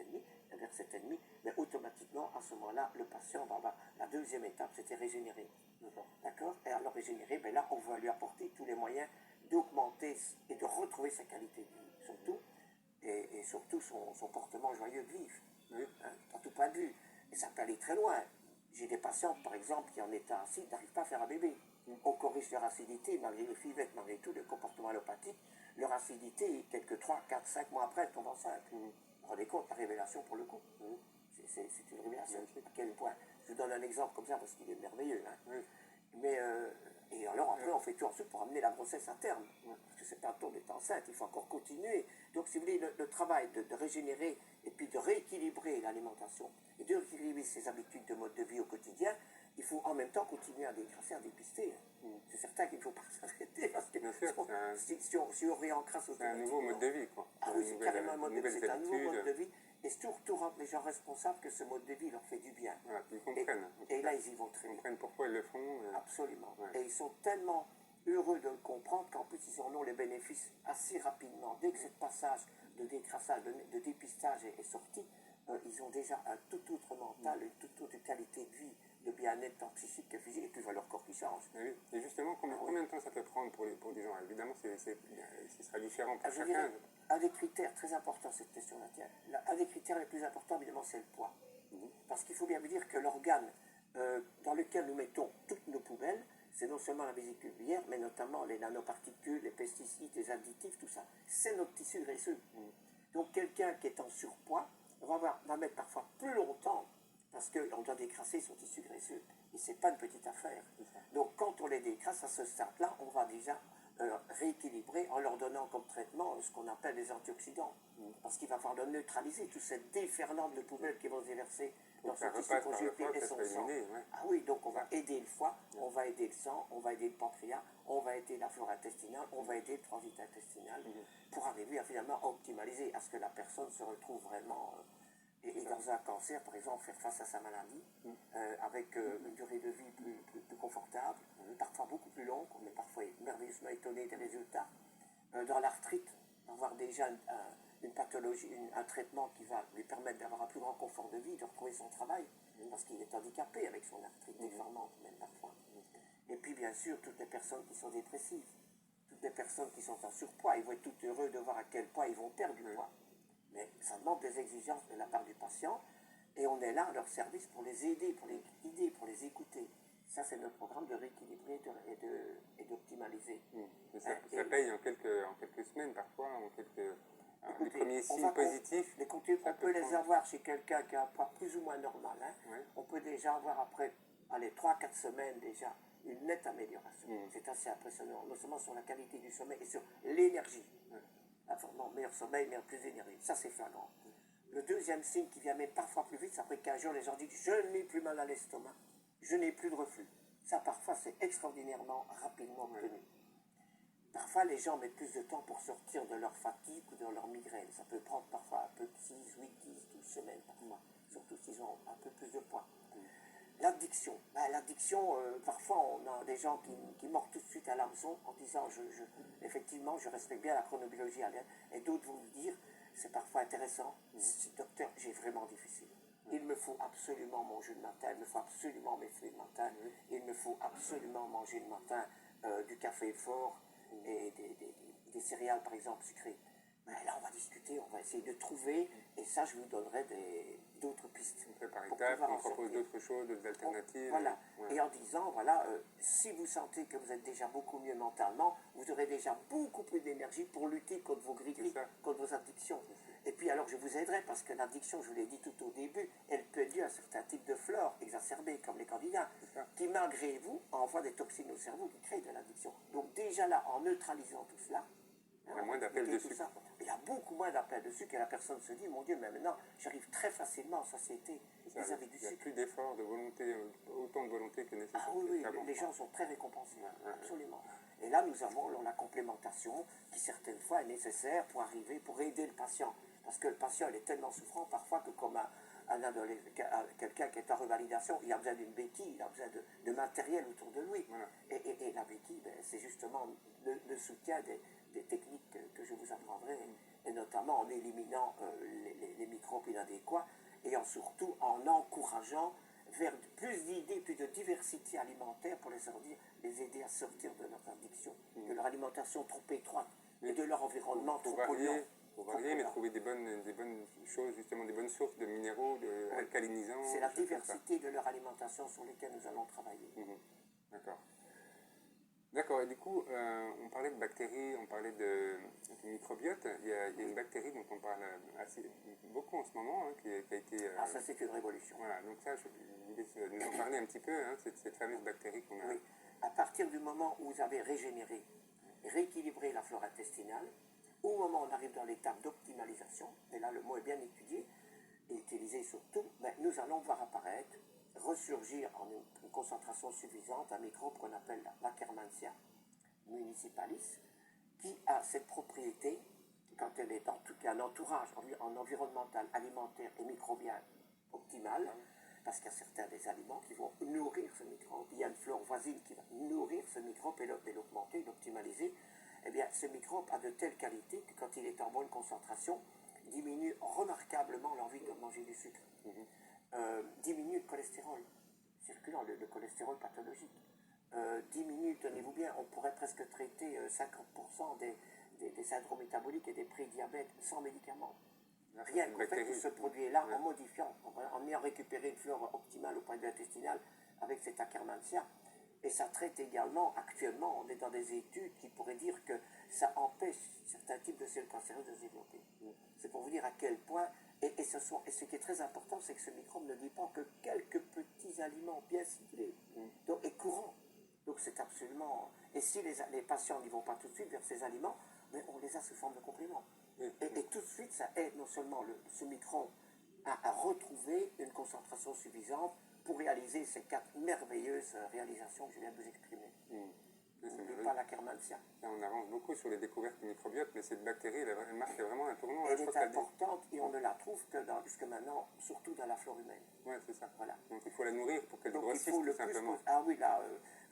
7,5, vers 7,5, mais automatiquement, à ce moment-là, le patient va avoir la deuxième étape, c'était régénérer. D'accord. Et alors régénérer, ben là, on va lui apporter tous les moyens d'augmenter et de retrouver sa qualité de vie, surtout, et surtout son portement joyeux de vivre, Oui. à tout point de vue. Et ça peut aller très loin. J'ai des patientes, par exemple, qui en état acide n'arrivent pas à faire un bébé. On corrige leur acidité, malgré les fivettes, malgré tout, le comportement allopathique. Leur acidité, quelques 3, 4, 5 mois après, elle tombe enceinte. Vous vous rendez compte, la révélation pour le coup. C'est une révélation. À quel point. Je vous donne un exemple comme ça parce qu'il est merveilleux. Hein. Oui. Mais, et alors après, on fait tout ensuite pour amener la grossesse à terme. Parce que c'est pas un tour d'être enceinte, il faut encore continuer. Donc, si vous voulez, le travail de régénérer et puis de rééquilibrer l'alimentation et de rééquilibrer ses habitudes de mode de vie au quotidien, il faut en même temps continuer à décrasser, à dépister. C'est certain qu'il ne faut pas s'arrêter parce que Bien sûr, si on réencrasse c'est un nouveau mode de vie, quoi. Ah oui, c'est carrément un mode de vie, c'est un nouveau mode de habitudes. vie. Et surtout rendre les gens responsables que ce mode de vie leur fait du bien. Voilà, ils comprennent. Et là, ils y vont très Ils bien. comprennent pourquoi ils le font. Absolument. Ouais. Et ils sont tellement heureux de le comprendre qu'en plus ils en ont les bénéfices assez rapidement. Dès que ce passage de décrassage, de dépistage est sorti, ils ont déjà un tout autre mental, une toute autre qualité de vie, de bien-être tant psychique que physique, et puis leur corps qui change. Et, oui. Et justement, combien de temps ça peut prendre pour des gens? Évidemment, ce sera différent pour Je chacun. dirais, un des critères très importants, cette question-là, tiens, un des critères les plus importants, évidemment, c'est le poids. Parce qu'il faut bien vous dire que l'organe dans lequel nous mettons toutes nos poubelles, c'est non seulement la vésicule biliaire, mais notamment les nanoparticules, les pesticides, les additifs, tout ça. C'est notre tissu graisseux. Donc quelqu'un qui est en surpoids va mettre parfois plus longtemps parce qu'on doit décrasser son tissu graisseux. Et ce n'est pas une petite affaire. Donc quand on les décrasse à ce stade-là, on va déjà rééquilibrer en leur donnant comme traitement ce qu'on appelle les antioxydants. Parce qu'il va falloir le neutraliser, toute cette déferlante de poubelles qui vont se déverser dans ce tissu conjugué et son sang. Ah oui, donc on va aider le foie, on va aider le sang, on va aider le pancréas, on va aider la flore intestinale, on va aider le transit intestinal pour arriver à finalement optimaliser, à ce que la personne se retrouve vraiment et dans un cancer, par exemple, faire face à sa maladie avec une durée de vie plus confortable, parfois beaucoup plus longue. On est parfois merveilleusement étonné des résultats. Dans l'arthrite, avoir déjà une pathologie, un traitement qui va lui permettre d'avoir un plus grand confort de vie, de retrouver son travail, parce qu'il est handicapé avec son arthrite déformante, même parfois. Et puis, bien sûr, toutes les personnes qui sont dépressives, toutes les personnes qui sont en surpoids, ils vont être tout heureux de voir à quel point ils vont perdre du poids. Mais ça demande des exigences de la part du patient, et on est là à leur service pour les aider, pour les guider, pour les écouter. Ça, c'est notre programme de rééquilibrer et d'optimaliser. Ça paye en quelques semaines, parfois, les premiers signes positifs. On peut les avoir chez quelqu'un qui a un poids plus ou moins normal. Hein. Ouais. On peut déjà avoir après 3-4 semaines déjà une nette amélioration. C'est assez impressionnant, non seulement sur la qualité du sommeil et sur l'énergie. Meilleur sommeil, plus d'énergie. Ça, c'est flagrant. Le deuxième signe qui vient même parfois plus vite, c'est après 15 jours, les gens disent « je n'ai plus mal à l'estomac, je n'ai plus de reflux ». Ça, parfois, c'est extraordinairement rapidement obtenu. Parfois, les gens mettent plus de temps pour sortir de leur fatigue ou de leur migraine. Ça peut prendre parfois un peu 6, 8, 10, 12 semaines parfois, surtout s'ils ont un peu plus de poids. L'addiction. L'addiction, parfois, on a des gens qui mordent tout de suite à l'hameçon en disant effectivement, je respecte bien la chronobiologie, et d'autres vont vous dire, c'est parfois intéressant, docteur, j'ai vraiment difficile. Il me faut absolument manger le matin, il me faut absolument mes fruits le matin, il me faut absolument manger le matin du café fort et des céréales, par exemple, sucrées. Là, on va discuter, on va essayer de trouver, et ça, je vous donnerai d'autres pistes. On fait par étapes, on propose d'autres choses, d'autres alternatives. Voilà. Ouais. Et en disant, voilà, si vous sentez que vous êtes déjà beaucoup mieux mentalement, vous aurez déjà beaucoup plus d'énergie pour lutter contre vos gris-gris, contre vos addictions. Et puis alors, je vous aiderai, parce que l'addiction, je vous l'ai dit tout au début, elle peut être due à certains types de flore exacerbées, comme les candidats, qui, malgré vous, envoient des toxines au cerveau qui créent de l'addiction. Donc déjà là, en neutralisant tout cela, il y a moins d'appels de sucre. Il y a beaucoup moins d'appels de sucre et la personne se dit, mon Dieu, mais maintenant, j'arrive très facilement en société vis-à-vis du sucre. Il n'y a plus d'efforts, de volonté, autant de volonté que nécessaire. Ah oui, les gens sont très récompensés, absolument. Et là, nous avons la complémentation qui, certaines fois, est nécessaire pour aider le patient. Parce que le patient, il est tellement souffrant parfois que comme quelqu'un qui est en revalidation, il a besoin d'une béquille, il a besoin de matériel autour de lui. Voilà. Et la béquille, ben, c'est justement le soutien des techniques que je vous apprendrai, et notamment en éliminant les microbes inadéquats et surtout en encourageant vers plus d'idées, plus de diversité alimentaire pour les aider à sortir de leur addiction, de leur alimentation trop étroite et de leur environnement trop polluant. Pour varier, mais trouver des bonnes choses, justement des bonnes sources de minéraux, alcalinisants. C'est la diversité de leur alimentation sur lesquelles nous allons travailler. D'accord. D'accord, et du coup, on parlait de bactéries, on parlait de microbiote. Il y a une bactérie dont on parle beaucoup en ce moment, hein, qui a été... ça c'est une révolution. Voilà, donc ça, je vous laisse nous en parler un petit peu, hein, cette fameuse bactérie qu'on a... Oui, à partir du moment où vous avez régénéré, rééquilibré la flore intestinale, au moment où on arrive dans l'étape d'optimalisation, et là le mot est bien étudié et utilisé surtout, ben, nous allons voir apparaître, ressurgir en une concentration suffisante un microbe qu'on appelle l'Akkermansia municipalis, qui a cette propriété, quand elle est dans tout un entourage en environnemental, alimentaire et microbien optimal, parce qu'il y a certains des aliments qui vont nourrir ce microbe, il y a une flore voisine qui va nourrir ce microbe et l'augmenter, l'optimaliser. Eh bien, ce microbe a de telles qualités que quand il est en bonne concentration, diminue remarquablement l'envie de manger du sucre. Diminue le cholestérol circulant, le cholestérol pathologique. Diminue, tenez-vous bien, on pourrait presque traiter 50% des syndromes métaboliques et des prédiabètes sans médicaments. Rien qu'en fait, ce produit-là, en modifiant, en ayant récupéré une flore optimale au point de vue intestinal avec cet Akkermansia. Et ça traite également, actuellement, on est dans des études qui pourraient dire que ça empêche certains types de cellules cancéreuses de se développer. C'est pour vous dire à quel point, et ce qui est très important, c'est que ce microbe ne dépend que quelques petits aliments bien ciblés, donc, et courants. Donc c'est absolument... Et si les patients n'y vont pas tout de suite vers ces aliments, mais on les a sous forme de compléments. Et tout de suite, ça aide non seulement ce microbe à retrouver une concentration suffisante pour réaliser ces 4 merveilleuses réalisations que je viens de vous exprimer. N'oubliez pas l'Akkermansia. On avance beaucoup sur les découvertes du microbiote, mais cette bactérie, elle marque vraiment un tournant. Elle est importante et on ne la trouve que jusque maintenant, surtout dans la flore humaine. Oui, c'est ça. Voilà. Donc il faut la nourrir pour qu'elle grossisse tout simplement. Ah oui, là,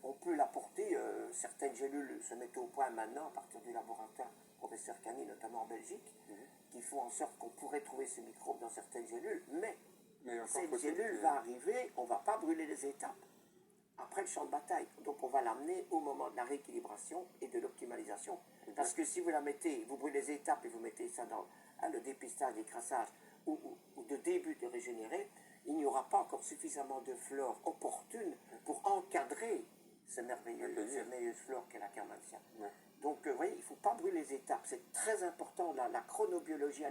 on peut l'apporter. Certaines gélules se mettent au point maintenant à partir du laboratoire professeur Cani, notamment en Belgique, qui font en sorte qu'on pourrait trouver ces microbes dans certaines gélules, mais cette gélule va arriver, on ne va pas brûler les étapes après le champ de bataille. Donc on va l'amener au moment de la rééquilibration et de l'optimalisation. Parce que si vous la mettez, vous brûlez les étapes et vous mettez ça dans le dépistage, l'écrassage ou de début de régénérer, il n'y aura pas encore suffisamment de flore opportune pour encadrer cette merveilleuse flore qu'est l'Akkermansia. Donc vous voyez, il ne faut pas brûler les étapes. C'est très important la chronobiologie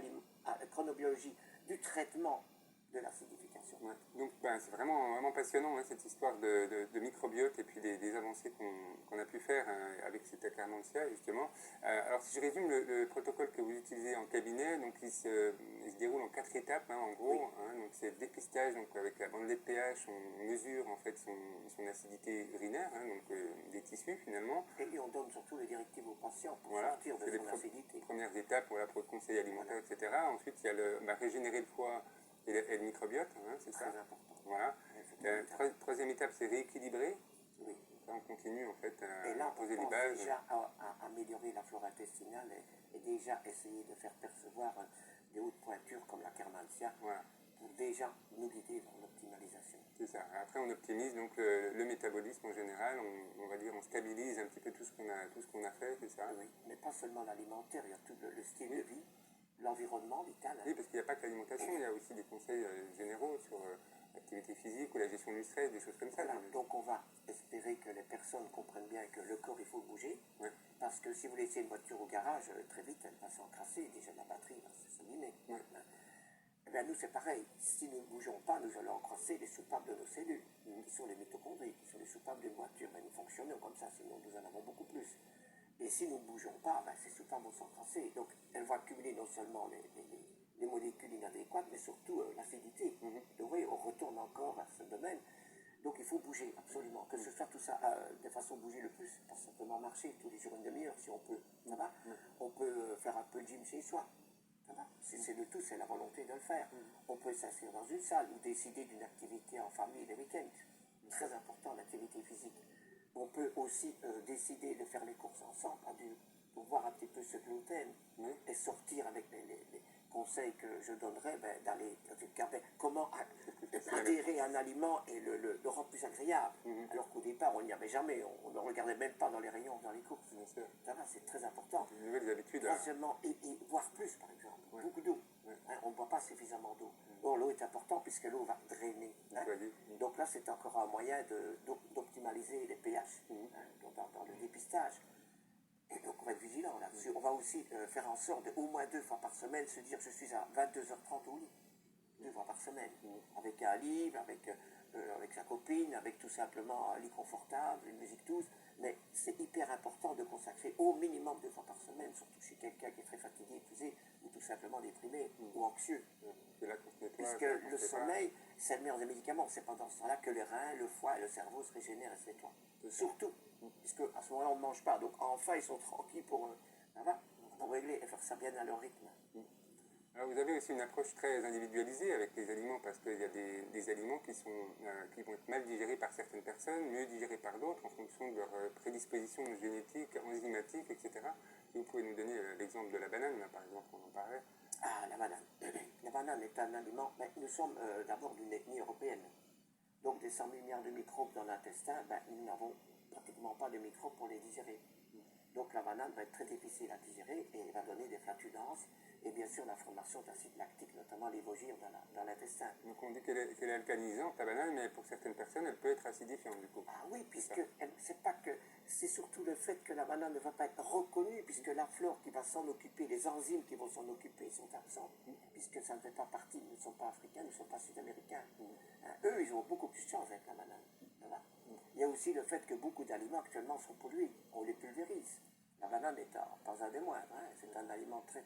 du traitement de l'acidification. Ouais. Donc c'est vraiment passionnant, hein, cette histoire de microbiote et puis des avancées qu'on a pu faire avec cet Akkermansia justement. Alors si je résume le protocole que vous utilisez en cabinet, donc il se déroule en 4 étapes, hein, en gros. Oui. Hein, donc c'est le dépistage, donc avec la bandelette pH, on mesure en fait son acidité urinaire, hein, donc des tissus finalement. Et on donne surtout les directives aux patients pour sortir de son acidité. Premières étapes, pour le conseil alimentaire, etc. Ensuite il y a régénérer le foie et le microbiote, hein, c'est ça. Très important. Voilà. Troisième étape, c'est rééquilibrer. Oui. Là, on continue en fait et là, à poser on les bases. déjà à améliorer la flore intestinale et déjà essayer de faire percevoir des hautes pointures comme l'Akkermansia pour déjà nous guider vers l'optimalisation. C'est ça. Après, on optimise donc le métabolisme en général. On va dire, on stabilise un petit peu tout ce qu'on a fait, c'est ça. Oui, mais pas seulement l'alimentaire, il y a tout le style de vie. L'environnement vital. Oui, parce qu'il n'y a pas que l'alimentation, il y a aussi des conseils généraux sur l'activité physique ou la gestion du stress, des choses comme ça. Voilà. Donc on va espérer que les personnes comprennent bien que le corps, il faut le bouger. Parce que si vous laissez une voiture au garage, très vite, elle va s'encrasser, déjà la batterie va s'abîmer. Eh bien nous, c'est pareil. Si nous ne bougeons pas, nous allons encrasser les soupapes de nos cellules, qui sont les mitochondries, qui sont les soupapes d'une voiture. Ben, nous fonctionnons comme ça, sinon nous en avons beaucoup plus. Et si nous ne bougeons pas, ben, ces soupapes vont s'encrasser. Donc, elles vont accumuler non seulement les molécules inadéquates, mais surtout l'acidité. Donc, vous voyez, on retourne encore à ce domaine. Donc, il faut bouger, absolument. Que ce soit tout ça de façon bouger le plus, pas simplement marcher tous les jours une demi-heure, si on peut. Ça va. On peut faire un peu de gym chez soi. Voilà. C'est le tout, c'est la volonté de le faire. On peut s'inscrire dans une salle ou décider d'une activité en famille les week-ends. Très important, l'activité physique. On peut aussi décider de faire les courses ensemble, pour voir un petit peu ce que l'on aime et sortir avec les conseils que je donnerais, d'aller regarder comment adhérer à un aliment et le rendre plus agréable. Alors qu'au départ, on n'y avait jamais, on ne regardait même pas dans les rayons, dans les courses. Bien sûr. Ça va, c'est très important. De nouvelles habitudes. Troisièmement, et boire plus, par exemple. Beaucoup d'eau. Hein, on ne boit pas suffisamment d'eau. Or, l'eau est importante puisque l'eau va drainer. Hein. Donc là, c'est encore un moyen d'optimaliser les pH dans le dépistage. Et donc, on va être vigilant là-dessus. On va aussi faire en sorte de, au moins 2 fois par semaine, se dire je suis à 22h30 au lit. 2 fois par semaine. Avec un livre, avec sa copine, avec tout simplement un lit confortable, une musique douce. Mais c'est hyper important de consacrer au minimum 2 fois par semaine, surtout chez quelqu'un qui est très fatigué, épuisé, ou tout simplement déprimé ou anxieux. C'est là qu'on se nettoie, Puisque le sommeil, c'est le meilleur des médicaments. C'est pendant ce temps-là que les reins, le foie et le cerveau se régénèrent et se nettoient. Surtout, puisque à ce moment-là, on ne mange pas. Donc enfin, ils sont tranquilles pour régler et faire ça bien à leur rythme. Alors, vous avez aussi une approche très individualisée avec les aliments, parce qu'il y a des aliments qui vont être mal digérés par certaines personnes, mieux digérés par d'autres, en fonction de leur prédisposition génétique, enzymatique, etc. Vous pouvez nous donner l'exemple de la banane, là, par exemple, on en parlait. Ah, la banane. La banane est un aliment. Mais nous sommes d'abord d'une ethnie européenne. Donc, des 100 milliards de microbes dans l'intestin, nous n'avons pratiquement pas de microbes pour les digérer. Donc, la banane va être très difficile à digérer et va donner des flatulences et bien sûr la formation d'acide lactique, notamment les vosgires dans l'intestin. Donc, on dit qu'elle est alcalinisante, la banane, mais pour certaines personnes, elle peut être acidifiante, du coup. Ah oui, puisque c'est surtout le fait que la banane ne va pas être reconnue, puisque la flore qui va s'en occuper, les enzymes qui vont s'en occuper sont absentes, puisque ça ne fait pas partie, nous ne sommes pas africains, nous ne sommes pas sud-américains. Eux, ils ont beaucoup plus de chance avec la banane. Voilà. Il y a aussi le fait que beaucoup d'aliments actuellement sont pollués, on les pulvérise. La banane est pas un des moindres, c'est un aliment très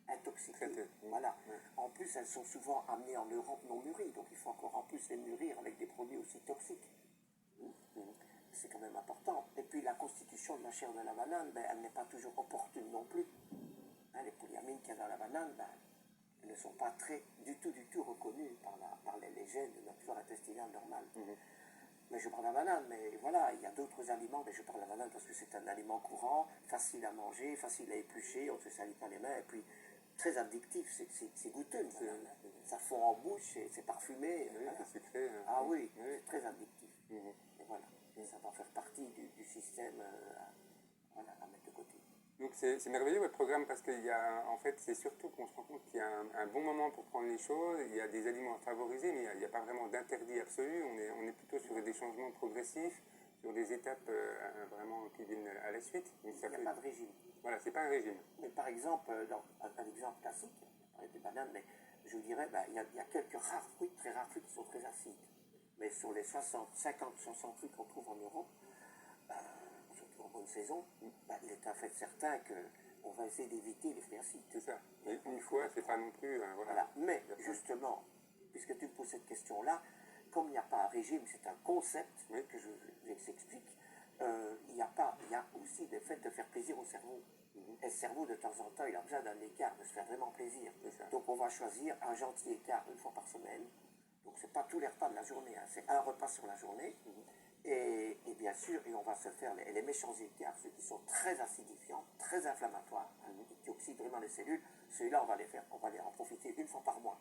intoxiqué. Voilà. En plus, elles sont souvent amenées en Europe non mûries, donc il faut encore en plus les mûrir avec des produits aussi toxiques. C'est quand même important. Et puis la constitution de la chair de la banane, elle n'est pas toujours opportune non plus. Les polyamines qu'il y a dans la banane, elles ne sont pas du tout reconnues par les gènes de notre flore intestinale normale. Mais je prends la banane, mais voilà, il y a d'autres aliments, mais je prends la banane parce que c'est un aliment courant, facile à manger, facile à éplucher, on ne se salit pas les mains, et puis très addictif, c'est goûteux une banane. Ça fond en bouche, c'est parfumé. Oui, voilà. C'est sucré. Ah oui, c'est très addictif. Et voilà, et ça va faire partie du système à mettre de côté. Donc c'est merveilleux votre programme parce qu'il y a, en fait, c'est surtout qu'on se rend compte qu'il y a un bon moment pour prendre les choses, il y a des aliments à favoriser, mais il n'y a pas vraiment d'interdit absolu, on est plutôt sur des changements progressifs, sur des étapes vraiment qui viennent à la suite. Donc, il n'y a pas de régime. Voilà, c'est pas un régime. Mais par exemple, dans un exemple classique, avec des bananes, mais je vous dirais, il y a quelques rares fruits, très rares fruits qui sont très acides. Mais sur les 50-60 fruits qu'on trouve en Europe, surtout en bonne saison, il est un fait certain qu'on va essayer d'éviter les fruits acides. C'est ça. Et une fois, c'est pas non plus... voilà. Mais justement, puisque tu me poses cette question-là, comme il n'y a pas un régime, c'est un concept que je vous explique, il y a aussi le fait de faire plaisir au cerveau. Et le cerveau, de temps en temps, il a besoin d'un écart, de se faire vraiment plaisir. Donc on va choisir un gentil écart une fois par semaine. Donc c'est pas tous les repas de la journée, c'est un repas sur la journée. Et bien sûr, on va se faire les méchants écarts, ceux qui sont très acidifiants, très inflammatoires, qui oxydent vraiment les cellules. Ceux-là, on va en profiter une fois par mois.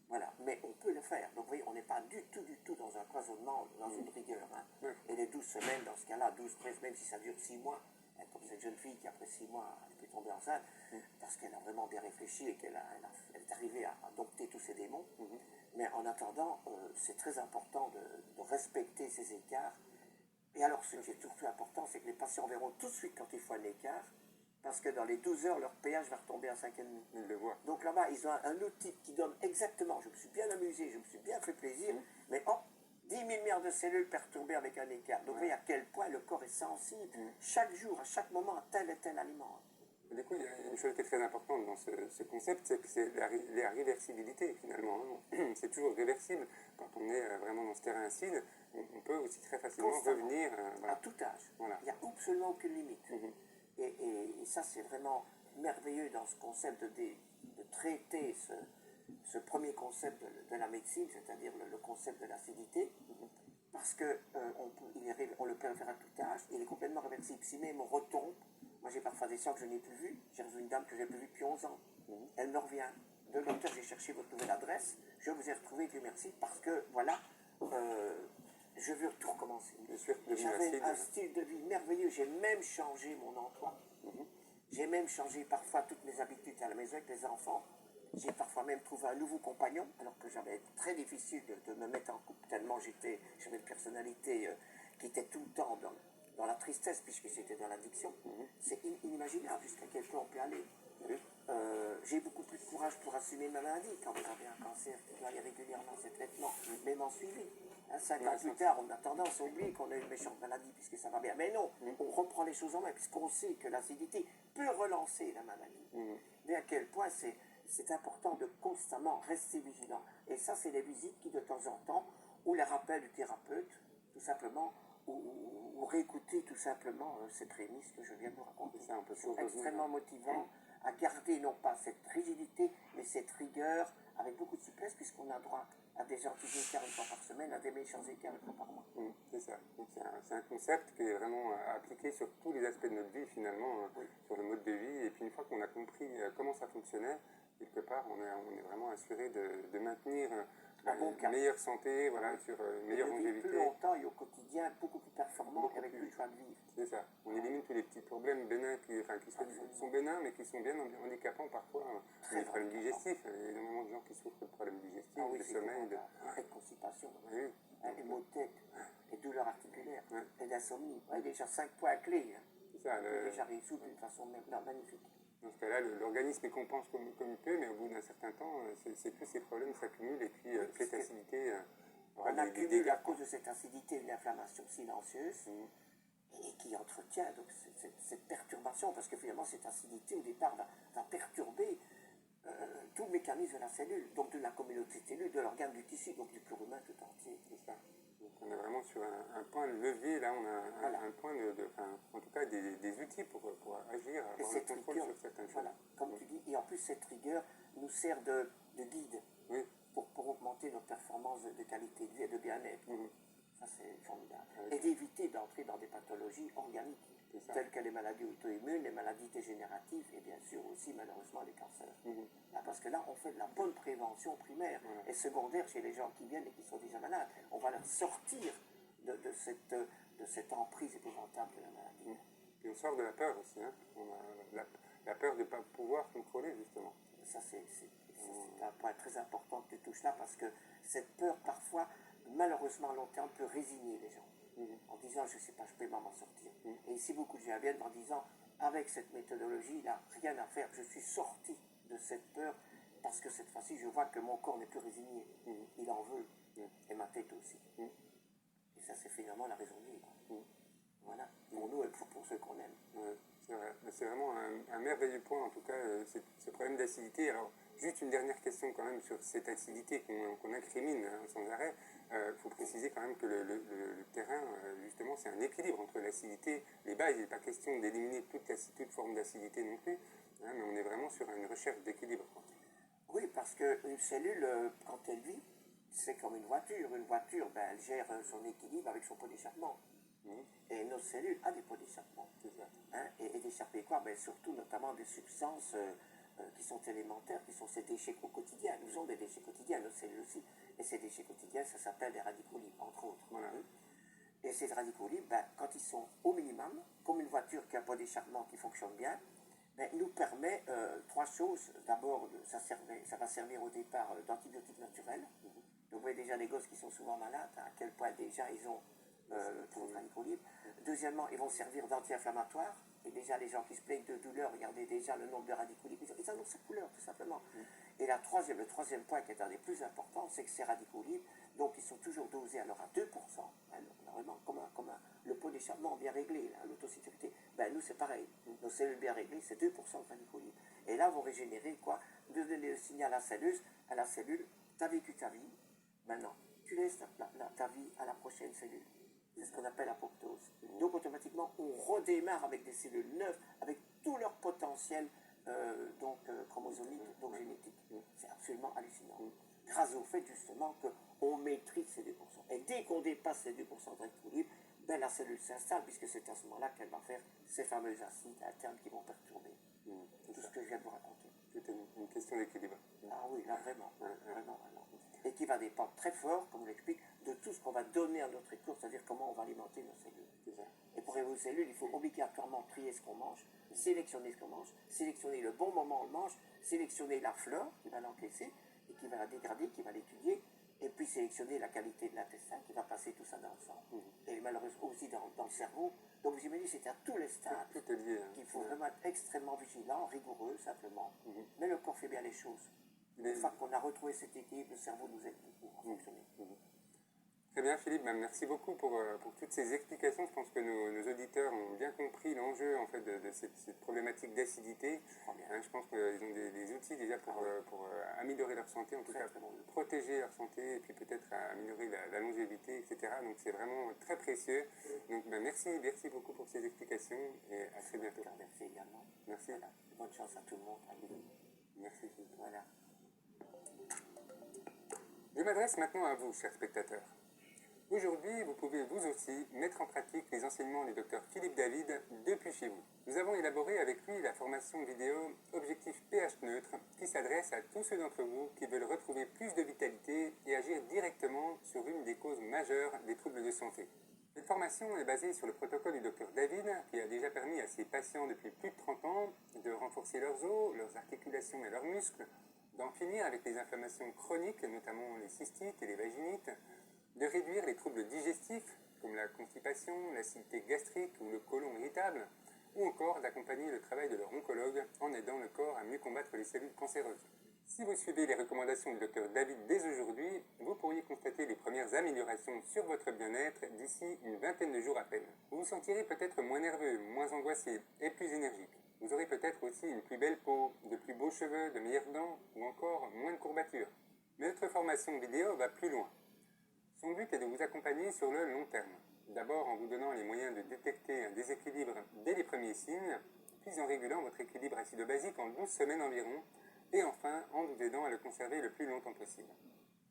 Voilà, mais on peut le faire. Donc vous voyez, on n'est pas du tout dans un cloisonnement, dans une rigueur. Et les 12 semaines, dans ce cas-là, 12-13, même si ça dure 6 mois, comme cette jeune fille qui après 6 mois, elle peut tomber enceinte, parce qu'elle a vraiment bien réfléchi et qu'elle est arrivée à dompter tous ses démons. Mais en attendant, c'est très important de respecter ces écarts. Et alors, ce qui est surtout important, c'est que les patients verront tout de suite quand il faut un écart, parce que dans les 12 heures, leur pH va retomber à 5,5. Ils le voient. Donc là-bas, ils ont un outil qui donne exactement, je me suis bien amusé, je me suis bien fait plaisir, mais 10 000 milliards de cellules perturbées avec un écart. Donc vous voyez à quel point le corps est sensible, chaque jour, à chaque moment, à tel et tel aliment. Du coup, il y a une chose qui est très importante dans ce concept, c'est que c'est la réversibilité finalement. C'est toujours réversible. Quand on est vraiment dans ce terrain acide, on peut aussi très facilement revenir. À tout âge. Voilà. Il n'y a absolument aucune limite. Et ça, c'est vraiment merveilleux dans ce concept traiter ce premier concept de la médecine, c'est-à-dire le concept de l'acidité, parce que on le peut faire à tout âge, il est complètement réversible. Si même on retombe, moi j'ai parfois des gens que je n'ai plus vus, j'ai revu une dame que j'ai plus vue depuis 11 ans, elle me revient. De docteur, j'ai cherché votre nouvelle adresse, je vous ai retrouvé, Dieu merci, parce que voilà, je veux tout recommencer. J'avais un style de vie merveilleux, j'ai même changé mon emploi. J'ai même changé parfois toutes mes habitudes à la maison avec les enfants. J'ai parfois même trouvé un nouveau compagnon, alors que j'avais très difficile de me mettre en couple, tellement j'avais une personnalité qui était tout le temps dans la tristesse, puisque j'étais dans l'addiction. C'est inimaginable jusqu'à quel point on peut aller. J'ai beaucoup plus de courage pour assumer ma maladie quand vous avez un cancer qui doit aller régulièrement ses traitements, même en suivi. 5 ans plus tard, on a tendance à oublier qu'on a une méchante maladie puisque ça va bien. Mais non, on reprend les choses en main puisqu'on sait que l'acidité peut relancer la maladie. Mais à quel point c'est important de constamment rester vigilant. Et ça, c'est les visites qui, de temps en temps, ou les rappels du thérapeute, tout simplement, ou réécouter tout simplement ces prémices que je viens de vous raconter. Ça, on peut c'est extrêmement motivant à garder non pas cette rigidité, mais cette rigueur avec beaucoup de souplesse, puisqu'on a droit à des gentils écarts une fois par semaine, à des méchants écarts une fois par mois. C'est ça. C'est un concept qui est vraiment appliqué sur tous les aspects de notre vie, finalement, sur le mode de vie. Et puis une fois qu'on a compris comment ça fonctionnait, quelque part, on est vraiment assuré de maintenir une meilleure santé, voilà, sur une meilleure longévité. Plus longtemps et au quotidien, beaucoup plus performant et avec plus de joie de vivre. C'est ça. On élimine tous les petits problèmes bénins qui sont bénins, mais qui sont bien handicapants parfois. Les problèmes digestifs. Il y a énormément de gens qui souffrent de problèmes digestifs, de sommeil. Et de constipation. Et maux de tête, et douleurs articulaires, et d'insomnie. Il y a déjà 5 points clés. C'est ça. Déjà résolu d'une façon magnifique. Dans ce cas-là, l'organisme il compense comme il peut, mais au bout d'un certain temps, tous ces problèmes s'accumulent et puis cette acidité. On accumule à cause de cette acidité une inflammation silencieuse et qui entretient donc cette perturbation, parce que finalement cette acidité au départ va perturber tout le mécanisme de la cellule, donc de la communauté de cellules, de l'organe du tissu, donc du corps humain tout entier. C'est ça. Donc on est vraiment sur un point de levier, là on a un point en tout cas des outils pour agir, avoir le contrôle sur certaines choses. Voilà, comme tu dis, et en plus cette rigueur nous sert de guide pour augmenter notre performance de qualité de vie et de bien-être. Ça c'est formidable. Et d'éviter d'entrer dans des pathologies organiques, telles que les maladies auto-immunes, les maladies dégénératives et bien sûr aussi malheureusement les cancers. Parce que là on fait de la bonne prévention primaire et secondaire chez les gens qui viennent et qui sont déjà malades. On va leur sortir de cette emprise épouvantable de la maladie. Et on sort de la peur aussi. On a la peur de ne pas pouvoir contrôler justement. Ça c'est un point très important que tu touches là, parce que cette peur parfois malheureusement à long terme peut résigner les gens en disant je ne sais pas, je peux m'en sortir. Et ici beaucoup de gens viennent en disant avec cette méthodologie il n'a rien à faire, je suis sorti de cette peur parce que cette fois-ci je vois que mon corps n'est plus résigné, il en veut, et ma tête aussi. Et ça c'est finalement la raison de vivre. Voilà, pour nous et pour ceux qu'on aime. C'est vrai. C'est vraiment un merveilleux point en tout cas, ce problème d'acidité. Alors juste une dernière question quand même sur cette acidité qu'on incrimine sans arrêt. Il faut préciser quand même que le terrain, justement, c'est un équilibre entre l'acidité, les bases. Il n'est pas question d'éliminer toute forme d'acidité non plus, mais on est vraiment sur une recherche d'équilibre. Oui, parce qu'une cellule, quand elle vit, c'est comme une voiture. Une voiture, elle gère son équilibre avec son pot d'échappement. Et nos cellules ont des pots d'échappement. Et d'échapper quoi? Surtout, notamment, des substances qui sont élémentaires, qui sont ces déchets au quotidien. Nous avons des déchets quotidiens, nos cellules aussi. Et ces déchets quotidiens, ça s'appelle des radicaux libres, entre autres. Et ces radicaux libres, quand ils sont au minimum, comme une voiture qui a un pot d'échappement qui fonctionne bien, nous permet 3 choses. D'abord, ça va servir au départ d'antibiotiques naturels. Vous voyez déjà les gosses qui sont souvent malades, à quel point déjà ils ont trop de radicaux libres. Deuxièmement, ils vont servir d'anti-inflammatoires. Et déjà, les gens qui se plaignent de douleur, regardez déjà le nombre de radicaux libres. Ils en ont sa couleur, tout simplement. Et le troisième point qui est un des plus importants, c'est que ces radicaux libres, donc ils sont toujours dosés alors à 2%. Vraiment, comme le pot d'échappement bien réglé, l'autosécurité. Nous, c'est pareil. Nos cellules bien réglées, c'est 2% de radicaux libres. Et là, vont régénérer quoi? De donner le signal à la cellule, tu as vécu ta vie, maintenant, tu laisses ta vie à la prochaine cellule. C'est ce qu'on appelle l'apoptose. Donc automatiquement, on redémarre avec des cellules neuves, avec tout leur potentiel chromosomique, donc génétique. C'est absolument hallucinant. Grâce au fait justement qu'on maîtrise ces 2%. Et dès qu'on dépasse ces 2% de rééquilibre, ben, la cellule s'installe, puisque c'est à ce moment-là qu'elle va faire ces fameux acides internes qui vont perturber tout ce que je viens de vous raconter. C'est une question d'équilibre. Ah oui, là vraiment, vraiment. Et qui va dépendre très fort, comme on l'explique, de tout ce qu'on va donner à notre écorce, c'est-à-dire comment on va alimenter nos cellules. Et pour évoluer nos cellules, il faut obligatoirement trier ce qu'on mange, sélectionner ce qu'on mange, sélectionner le bon moment où on le mange, sélectionner la flore qui va l'encaisser et qui va la dégrader, qui va l'étudier, et puis sélectionner la qualité de l'intestin qui va passer tout ça dans le sang. Et malheureusement aussi dans le cerveau. Donc vous imaginez, c'est à tous les stades qu'il faut vraiment être extrêmement vigilant, rigoureux simplement. Mais le corps fait bien les choses. Une fois qu'on a retrouvé cet équilibre, le cerveau nous aide beaucoup à fonctionner. Très bien Philippe, merci beaucoup pour toutes ces explications. Je pense que nos auditeurs ont bien compris l'enjeu en fait, de cette problématique d'acidité. Je pense qu'ils ont des outils déjà pour améliorer leur santé, en tout cas pour protéger leur santé et puis peut-être améliorer la longévité, etc. Donc c'est vraiment très précieux. Donc merci beaucoup pour ces explications et à très bientôt. Merci également. Merci. Voilà. Bonne chance à tout le monde. Merci Philippe. Voilà. Je m'adresse maintenant à vous, chers spectateurs. Aujourd'hui, vous pouvez vous aussi mettre en pratique les enseignements du docteur Philippe David depuis chez vous. Nous avons élaboré avec lui la formation vidéo Objectif pH neutre qui s'adresse à tous ceux d'entre vous qui veulent retrouver plus de vitalité et agir directement sur une des causes majeures des troubles de santé. Cette formation est basée sur le protocole du docteur David qui a déjà permis à ses patients depuis plus de 30 ans de renforcer leurs os, leurs articulations et leurs muscles, d'en finir avec les inflammations chroniques, notamment les cystites et les vaginites, de réduire les troubles digestifs comme la constipation, l'acidité gastrique ou le côlon irritable, ou encore d'accompagner le travail de leur oncologue en aidant le corps à mieux combattre les cellules cancéreuses. Si vous suivez les recommandations du docteur David dès aujourd'hui, vous pourriez constater les premières améliorations sur votre bien-être d'ici une vingtaine de jours à peine. Vous vous sentirez peut-être moins nerveux, moins angoissé et plus énergique. Vous aurez peut-être aussi une plus belle peau, de plus beaux cheveux, de meilleures dents ou encore moins de courbatures. Mais notre formation vidéo va plus loin. Son but est de vous accompagner sur le long terme. D'abord en vous donnant les moyens de détecter un déséquilibre dès les premiers signes, puis en régulant votre équilibre acido-basique en 12 semaines environ, et enfin en vous aidant à le conserver le plus longtemps possible.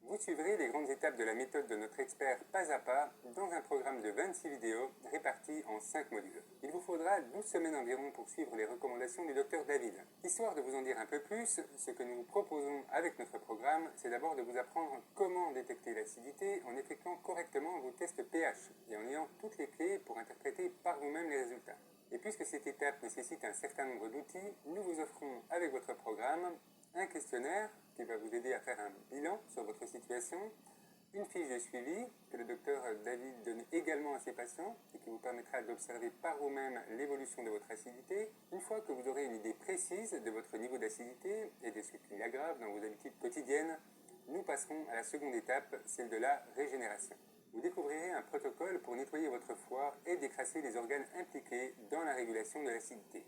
Vous suivrez les grandes étapes de la méthode de notre expert pas à pas dans un programme de 26 vidéos réparties en 5 modules. Il vous faudra 12 semaines environ pour suivre les recommandations du docteur David. Histoire de vous en dire un peu plus, ce que nous vous proposons avec notre programme, c'est d'abord de vous apprendre comment détecter l'acidité en effectuant correctement vos tests pH et en ayant toutes les clés pour interpréter par vous-même les résultats. Et puisque cette étape nécessite un certain nombre d'outils, nous vous offrons avec votre programme un questionnaire qui va vous aider à faire un bilan sur votre situation, une fiche de suivi que le docteur David donne également à ses patients et qui vous permettra d'observer par vous-même l'évolution de votre acidité. Une fois que vous aurez une idée précise de votre niveau d'acidité et de ce qui l'aggrave dans vos habitudes quotidiennes, nous passerons à la seconde étape, celle de la régénération. Vous découvrirez un protocole pour nettoyer votre foie et décrasser les organes impliqués dans la régulation de l'acidité.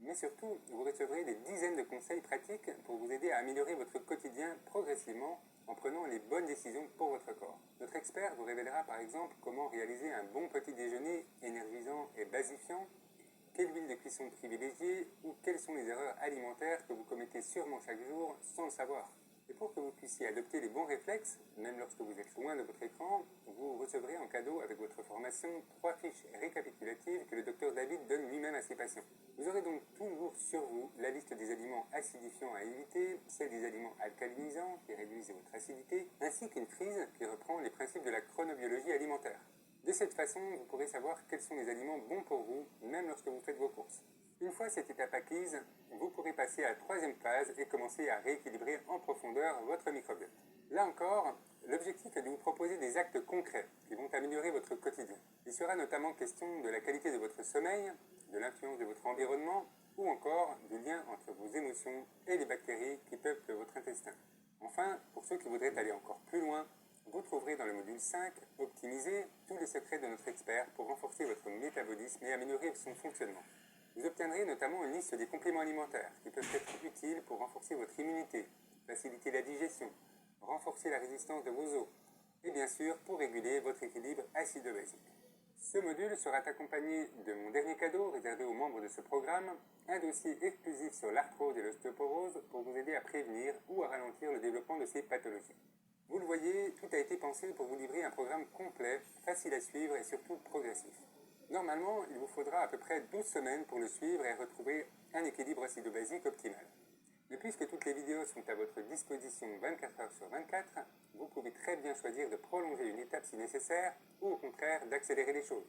Mais surtout, vous recevrez des dizaines de conseils pratiques pour vous aider à améliorer votre quotidien progressivement en prenant les bonnes décisions pour votre corps. Notre expert vous révélera par exemple comment réaliser un bon petit déjeuner énergisant et basifiant, quelle huile de cuisson privilégier ou quelles sont les erreurs alimentaires que vous commettez sûrement chaque jour sans le savoir. Et pour que vous puissiez adopter les bons réflexes, même lorsque vous êtes loin de votre écran, vous recevrez en cadeau avec votre formation 3 fiches récapitulatives que le docteur David donne lui-même à ses patients. Vous aurez donc toujours sur vous la liste des aliments acidifiants à éviter, celle des aliments alcalinisants qui réduisent votre acidité, ainsi qu'une frise qui reprend les principes de la chronobiologie alimentaire. De cette façon, vous pourrez savoir quels sont les aliments bons pour vous, même lorsque vous faites vos courses. Une fois cette étape acquise, vous pourrez passer à la troisième phase et commencer à rééquilibrer en profondeur votre microbiote. Là encore, l'objectif est de vous proposer des actes concrets qui vont améliorer votre quotidien. Il sera notamment question de la qualité de votre sommeil, de l'influence de votre environnement ou encore du lien entre vos émotions et les bactéries qui peuplent votre intestin. Enfin, pour ceux qui voudraient aller encore plus loin, vous trouverez dans le module 5, Optimiser, tous les secrets de notre expert pour renforcer votre métabolisme et améliorer son fonctionnement. Vous obtiendrez notamment une liste des compléments alimentaires qui peuvent être utiles pour renforcer votre immunité, faciliter la digestion, renforcer la résistance de vos os et bien sûr pour réguler votre équilibre acido-basique. Ce module sera accompagné de mon dernier cadeau réservé aux membres de ce programme, un dossier exclusif sur l'arthrose et l'ostéoporose pour vous aider à prévenir ou à ralentir le développement de ces pathologies. Vous le voyez, tout a été pensé pour vous livrer un programme complet, facile à suivre et surtout progressif. Normalement, il vous faudra à peu près 12 semaines pour le suivre et retrouver un équilibre acido-basique optimal. Mais puisque toutes les vidéos sont à votre disposition 24 heures sur 24, vous pouvez très bien choisir de prolonger une étape si nécessaire ou au contraire d'accélérer les choses.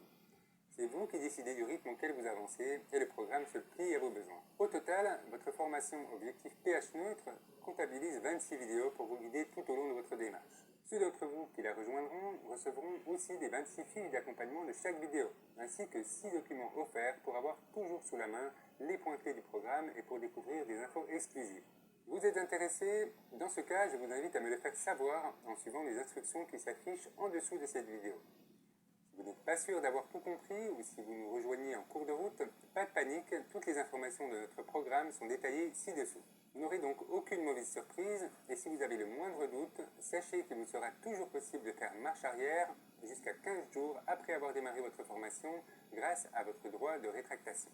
C'est vous qui décidez du rythme auquel vous avancez et le programme se plie à vos besoins. Au total, votre formation Objectif pH neutre comptabilise 26 vidéos pour vous guider tout au long de votre démarche. Ceux d'entre vous qui la rejoindront recevront aussi des 26 fiches d'accompagnement de chaque vidéo, ainsi que 6 documents offerts pour avoir toujours sous la main les points clés du programme et pour découvrir des infos exclusives. Vous êtes intéressé? Dans ce cas, je vous invite à me le faire savoir en suivant les instructions qui s'affichent en dessous de cette vidéo. Si vous n'êtes pas sûr d'avoir tout compris ou si vous nous rejoignez en cours de route, pas de panique, toutes les informations de notre programme sont détaillées ci-dessous. Vous n'aurez donc aucune mauvaise surprise et si vous avez le moindre doute, sachez qu'il vous sera toujours possible de faire marche arrière jusqu'à 15 jours après avoir démarré votre formation grâce à votre droit de rétractation.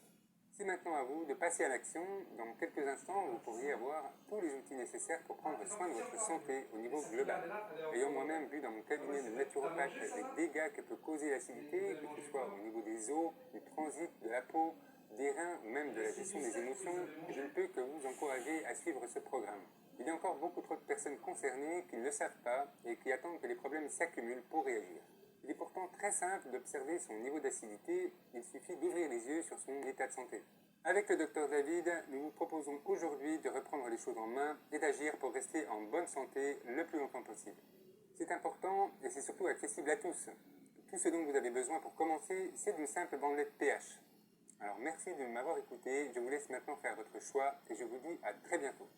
C'est maintenant à vous de passer à l'action. Dans quelques instants, vous pourriez avoir tous les outils nécessaires pour prendre soin de votre santé au niveau global. Ayant moi-même vu dans mon cabinet de naturopathe les dégâts que peut causer l'acidité, que ce soit au niveau des os, du transit, de la peau, des reins ou même de la gestion des émotions, je ne peux que vous encourager à suivre ce programme. Il y a encore beaucoup trop de personnes concernées qui ne le savent pas et qui attendent que les problèmes s'accumulent pour réagir. Il est pourtant très simple d'observer son niveau d'acidité, il suffit d'ouvrir les yeux sur son état de santé. Avec le Dr David, nous vous proposons aujourd'hui de reprendre les choses en main et d'agir pour rester en bonne santé le plus longtemps possible. C'est important et c'est surtout accessible à tous. Tout ce dont vous avez besoin pour commencer, c'est d'une simple bandelette pH. Alors merci de m'avoir écouté, je vous laisse maintenant faire votre choix et je vous dis à très bientôt.